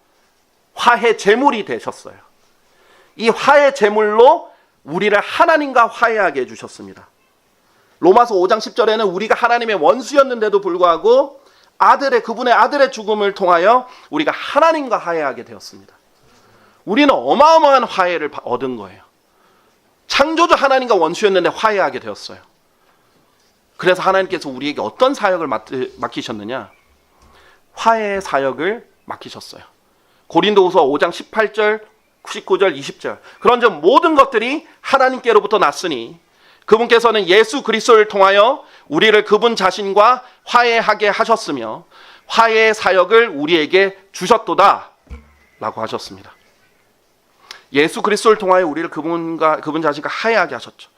화해 제물이 되셨어요. 이 화해 제물로 우리를 하나님과 화해하게 해주셨습니다. 로마서 5장 10절에는 우리가 하나님의 원수였는데도 불구하고 그분의 아들의 죽음을 통하여 우리가 하나님과 화해하게 되었습니다. 우리는 어마어마한 화해를 얻은 거예요. 창조주 하나님과 원수였는데 화해하게 되었어요. 그래서 하나님께서 우리에게 어떤 사역을 맡기셨느냐? 화해의 사역을 맡기셨어요. 고린도후서 5장 18절, 19절, 20절. 그런즉 모든 것들이 하나님께로부터 났으니 그분께서는 예수 그리스도를 통하여 우리를 그분 자신과 화해하게 하셨으며 화해의 사역을 우리에게 주셨도다 라고 하셨습니다. 예수 그리스도를 통하여 우리를 그분 자신과 화해하게 하셨죠.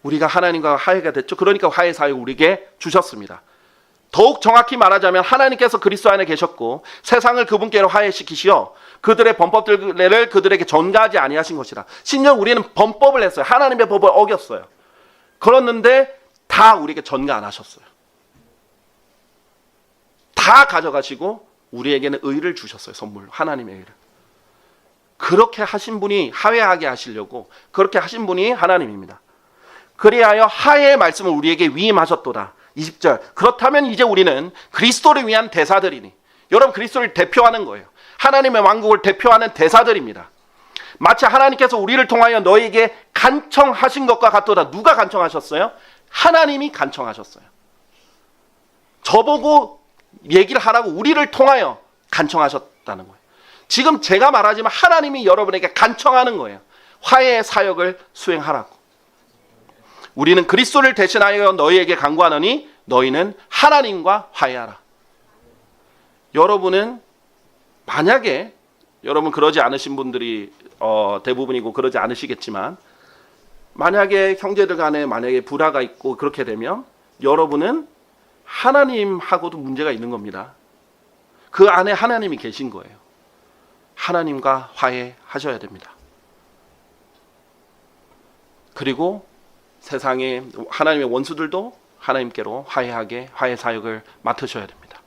우리가 하나님과 화해가 됐죠. 그러니까 화해 사역을 우리에게 주셨습니다. 더욱 정확히 말하자면 하나님께서 그리스도 안에 계셨고 세상을 그분께로 화해시키시어 그들의 범법들을 그들에게 전가하지 아니하신 것이라. 심지어 우리는 범법을 했어요. 하나님의 법을 어겼어요. 그랬는데 다 우리에게 전가 안 하셨어요. 다 가져가시고 우리에게는 의를 주셨어요. 선물로. 하나님의 의를. 그렇게 하신 분이, 화해하게 하시려고 그렇게 하신 분이 하나님입니다. 그리하여 화해의 말씀을 우리에게 위임하셨도다. 20절. 그렇다면 이제 우리는 그리스도를 위한 대사들이니. 여러분, 그리스도를 대표하는 거예요. 하나님의 왕국을 대표하는 대사들입니다. 마치 하나님께서 우리를 통하여 너에게 간청하신 것과 같도다. 누가 간청하셨어요? 하나님이 간청하셨어요. 저보고 얘기를 하라고 우리를 통하여 간청하셨다는 거예요. 지금 제가 말하지만 하나님이 여러분에게 간청하는 거예요. 화해의 사역을 수행하라고. 우리는 그리스도를 대신하여 너희에게 간구하노니 너희는 하나님과 화해하라. 여러분은 만약에 여러분 그러지 않으신 분들이 대부분이고 그러지 않으시겠지만 만약에 형제들 간에 만약에 불화가 있고 그렇게 되면 여러분은 하나님하고도 문제가 있는 겁니다. 그 안에 하나님이 계신 거예요. 하나님과 화해하셔야 됩니다. 그리고 세상의 하나님의 원수들도 하나님께로 화해하게 화해 사역을 맡으셔야 됩니다.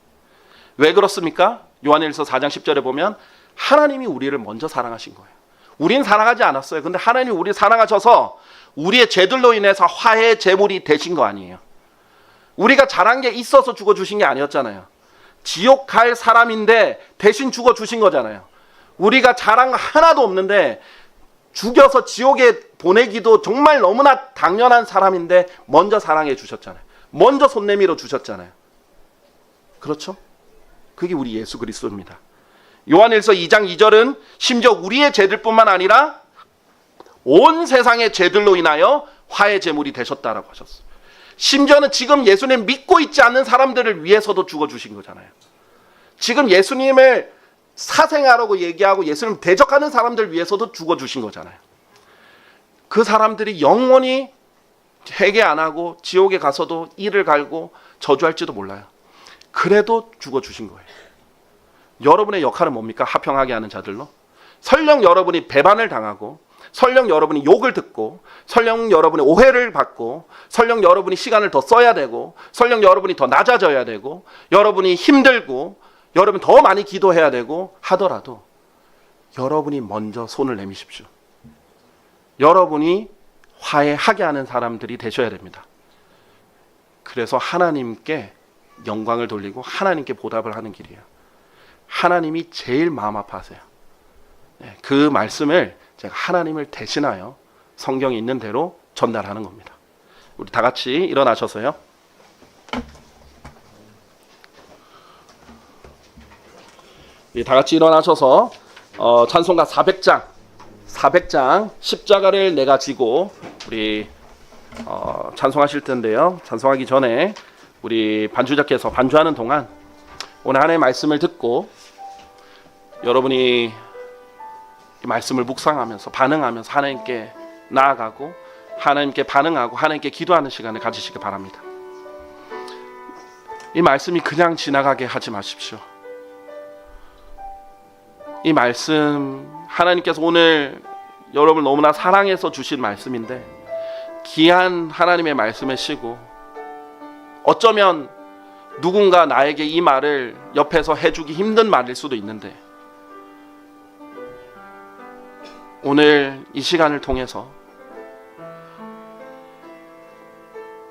왜 그렇습니까? 요한일서 4장 10절에 보면 하나님이 우리를 먼저 사랑하신 거예요. 우린 사랑하지 않았어요. 근데 하나님이 우리를 사랑하셔서 우리의 죄들로 인해서 화해 제물이 되신 거 아니에요. 우리가 잘한 게 있어서 죽어주신 게 아니었잖아요. 지옥 갈 사람인데 대신 죽어주신 거잖아요. 우리가 잘한 거 하나도 없는데 죽여서 지옥에 보내기도 정말 너무나 당연한 사람인데 먼저 사랑해 주셨잖아요. 먼저 손 내밀어 주셨잖아요. 그렇죠? 그게 우리 예수 그리스도입니다. 요한일서 2장 2절은 심지어 우리의 죄들뿐만 아니라 온 세상의 죄들로 인하여 화해 제물이 되셨다라고 하셨어요. 심지어는 지금 예수님 믿고 있지 않는 사람들을 위해서도 죽어주신 거잖아요. 지금 예수님을 사생하라고 얘기하고 예수님 대적하는 사람들 위해서도 죽어주신 거잖아요. 그 사람들이 영원히 회개 안 하고 지옥에 가서도 이를 갈고 저주할지도 몰라요. 그래도 죽어주신 거예요. 여러분의 역할은 뭡니까? 화평하게 하는 자들로. 설령 여러분이 배반을 당하고 설령 여러분이 욕을 듣고 설령 여러분이 오해를 받고 설령 여러분이 시간을 더 써야 되고 설령 여러분이 더 낮아져야 되고 여러분이 힘들고 여러분 더 많이 기도해야 되고 하더라도 여러분이 먼저 손을 내미십시오. 여러분이 화해하게 하는 사람들이 되셔야 됩니다. 그래서 하나님께 영광을 돌리고 하나님께 보답을 하는 길이에요. 하나님이 제일 마음 아파하세요. 그 말씀을 제가 하나님을 대신하여 성경에 있는 대로 전달하는 겁니다. 우리 다 같이 일어나셔서요. 다 같이 일어나셔서 찬송가 400장 400장 십자가를 내가 지고 우리 찬송하실 텐데요. 찬송하기 전에 우리 반주자께서 반주하는 동안 오늘 하나님의 말씀을 듣고 여러분이 이 말씀을 묵상하면서 반응하면서 하나님께 나아가고 하나님께 반응하고 하나님께 기도하는 시간을 가지시기 바랍니다. 이 말씀이 그냥 지나가게 하지 마십시오. 이 말씀 하나님께서 오늘 여러분을 너무나 사랑해서 주신 말씀인데 귀한 하나님의 말씀을 쓰고 어쩌면 누군가 나에게 이 말을 옆에서 해주기 힘든 말일 수도 있는데 오늘 이 시간을 통해서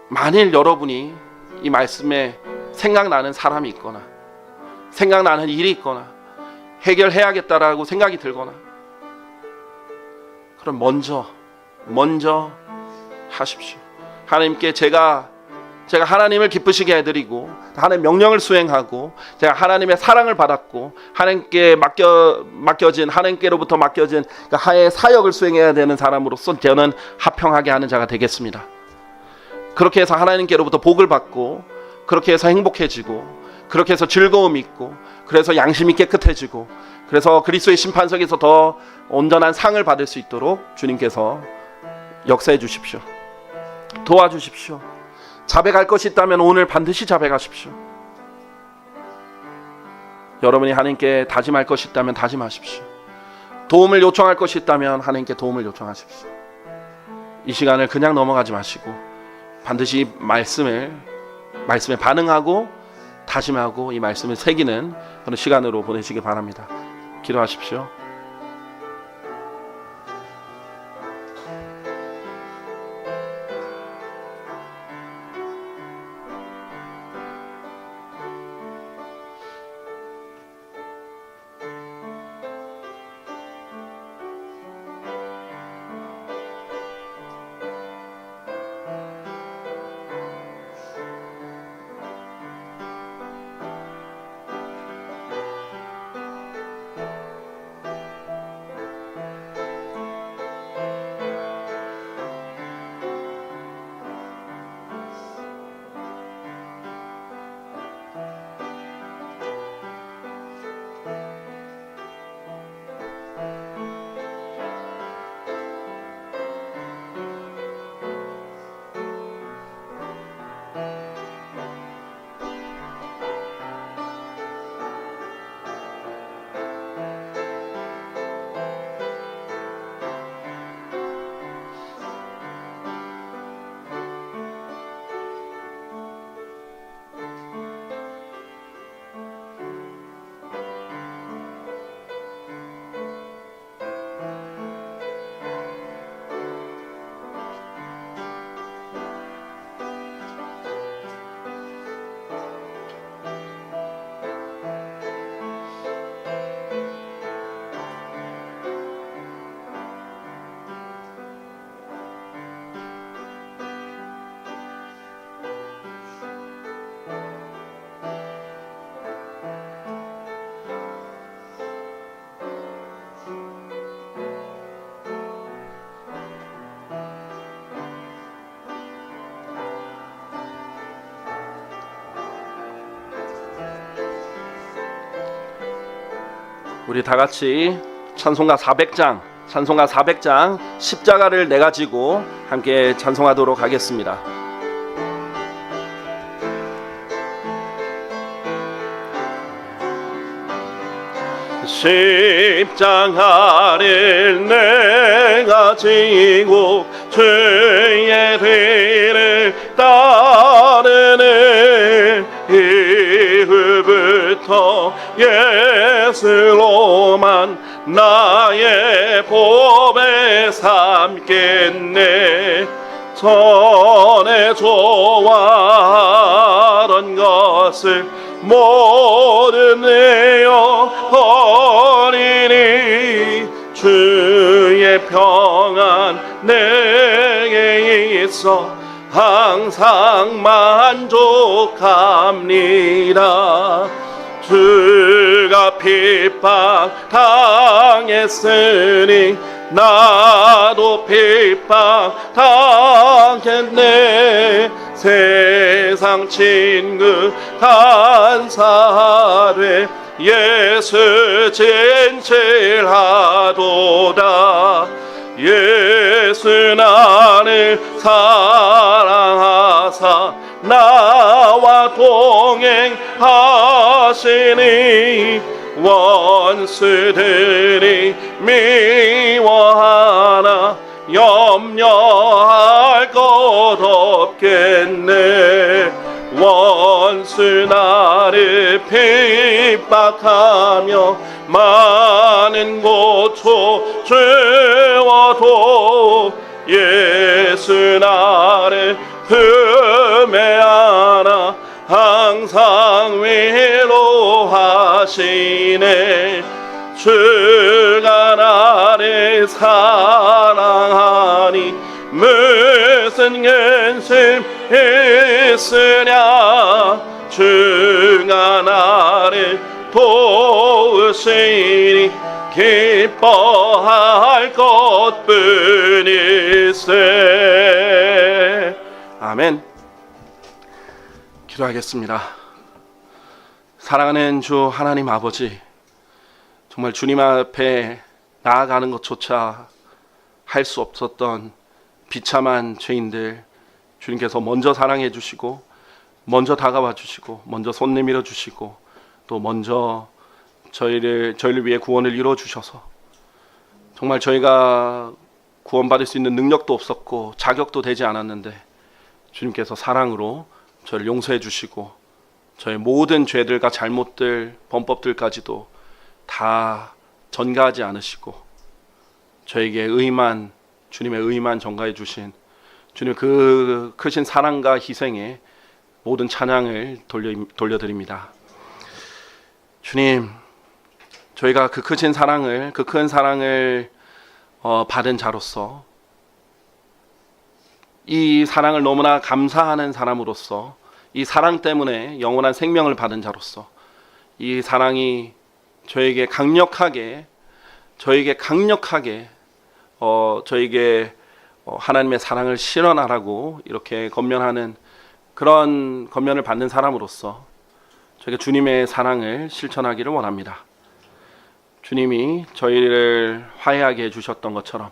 만일 여러분이 이 말씀에 생각나는 사람이 있거나 생각나는 일이 있거나 해결해야겠다라고 생각이 들거나 그럼 먼저 하십시오. 하나님께 제가 하나님을 기쁘시게 해드리고 하나님의 명령을 수행하고 제가 하나님의 사랑을 받았고 하나님께 하나님께로부터 맡겨진 하나의 사역을 수행해야 되는 사람으로서 저는 합평하게 하는 자가 되겠습니다. 그렇게 해서 하나님께로부터 복을 받고 그렇게 해서 행복해지고 그렇게 해서 즐거움이 있고 그래서 양심이 깨끗해지고 그래서 그리스도의 심판석에서 더 온전한 상을 받을 수 있도록 주님께서 역사해 주십시오. 도와주십시오. 자백할 것이 있다면 오늘 반드시 자백하십시오. 여러분이 하나님께 다짐할 것이 있다면 다짐하십시오. 도움을 요청할 것이 있다면 하나님께 도움을 요청하십시오. 이 시간을 그냥 넘어가지 마시고 반드시 말씀에 반응하고 다짐하고 이 말씀을 새기는 그런 시간으로 보내시기 바랍니다. 기도하십시오. 우리 다 같이 찬송가 400장 십자가를 내가 지고 함께 찬송하도록 하겠습니다. 십자가를 내가 지고 주의 뒤를 따르는 이후부터 예수로만 나의 보배 삼겠네. 전에 좋아하던 것을 모두 내어 버리니 주의 평안 내게 있어 항상 만족합니다. 주가 핍박 당했으니 나도 핍박 당했네. 세상 친구 간사하되 예수 진실하도다. 예수 나를 사랑하사 나와 동행하시니 원수들이 미워하나 염려할 것 없겠네. 원수 나를 핍박하며 많은 고초 주어도 예수 나를 품에 안아 항상 위로하시네. 주가 나를 사랑하니 무슨 근심 있으랴. 주가 나를 도우시니 기뻐할 것뿐일세. 아멘. 기도하겠습니다. 사랑하는 주 하나님 아버지, 정말 주님 앞에 나아가는 것조차 할 수 없었던 비참한 죄인들, 주님께서 먼저 사랑해 주시고 먼저 다가와 주시고 먼저 손 내밀어 주시고 또 먼저 저희를 위해 구원을 이루어 주셔서 정말 저희가 구원받을 수 있는 능력도 없었고 자격도 되지 않았는데 주님께서 사랑으로 저를 용서해 주시고 저의 모든 죄들과 잘못들, 범법들까지도 다 전가하지 않으시고 저에게 주님의 의만 전가해 주신 주님 그 크신 사랑과 희생에 모든 찬양을 돌려드립니다. 주님, 저희가 그 크신 사랑을, 그 큰 사랑을 받은 자로서, 이 사랑을 너무나 감사하는 사람으로서, 이 사랑 때문에 영원한 생명을 받은 자로서 이 사랑이 저에게 강력하게 하나님의 사랑을 실현하라고 이렇게 건면하는 그런 건면을 받는 사람으로서 저희가 주님의 사랑을 실천하기를 원합니다. 주님이 저희를 화해하게 해주셨던 것처럼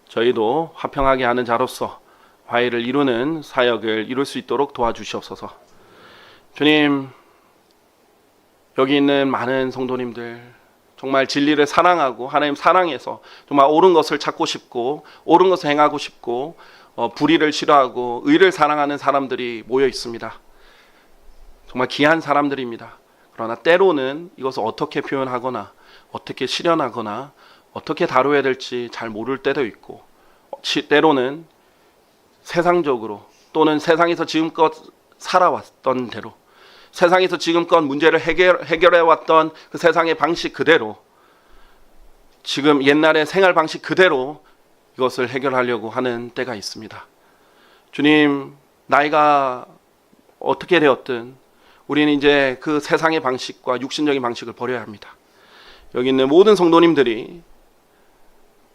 저희도 화평하게 하는 자로서 화해를 이루는 사역을 이룰 수 있도록 도와주시옵소서. 주님, 여기 있는 많은 성도님들 정말 진리를 사랑하고 하나님 사랑해서 정말 옳은 것을 찾고 싶고 옳은 것을 행하고 싶고 불의를 싫어하고 의를 사랑하는 사람들이 모여 있습니다. 정말 귀한 사람들입니다. 그러나 때로는 이것을 어떻게 표현하거나 어떻게 실현하거나 어떻게 다뤄야 될지 잘 모를 때도 있고 때로는 세상적으로 또는 세상에서 지금껏 살아왔던 대로 세상에서 지금껏 문제를 해결해왔던 그 세상의 방식 그대로 지금 옛날의 생활 방식 그대로 이것을 해결하려고 하는 때가 있습니다. 주님, 나이가 어떻게 되었든 우리는 이제 그 세상의 방식과 육신적인 방식을 버려야 합니다. 여기 있는 모든 성도님들이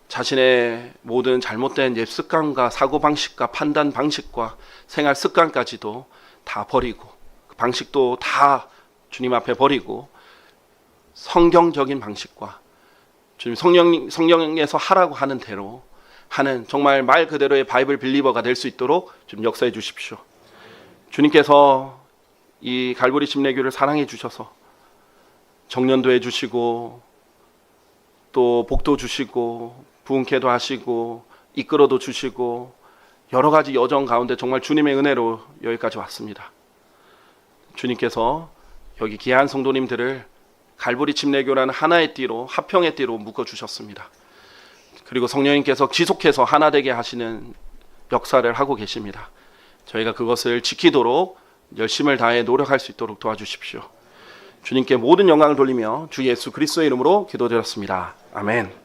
자신의 모든 잘못된 옛 습관과 사고방식과 판단 방식과 생활 습관까지도 다 버리고 그 방식도 다 주님 앞에 버리고 성경적인 방식과 주님 성령에서 하라고 하는 대로 하는 정말 말 그대로의 바이블 빌리버가 될 수 있도록 좀 역사해 주십시오. 주님께서 이 갈보리 침례교를 사랑해 주셔서 정년도 해주시고 또 복도 주시고 부흥케도 하시고 이끌어도 주시고 여러 가지 여정 가운데 정말 주님의 은혜로 여기까지 왔습니다. 주님께서 여기 귀한 성도님들을 갈보리 침례교라는 하나의 띠로 화평의 띠로 묶어주셨습니다. 그리고 성령님께서 지속해서 하나 되게 하시는 역사를 하고 계십니다. 저희가 그것을 지키도록 열심을 다해 노력할 수 있도록 도와주십시오. 주님께 모든 영광을 돌리며 주 예수 그리스도의 이름으로 기도드렸습니다. 아멘.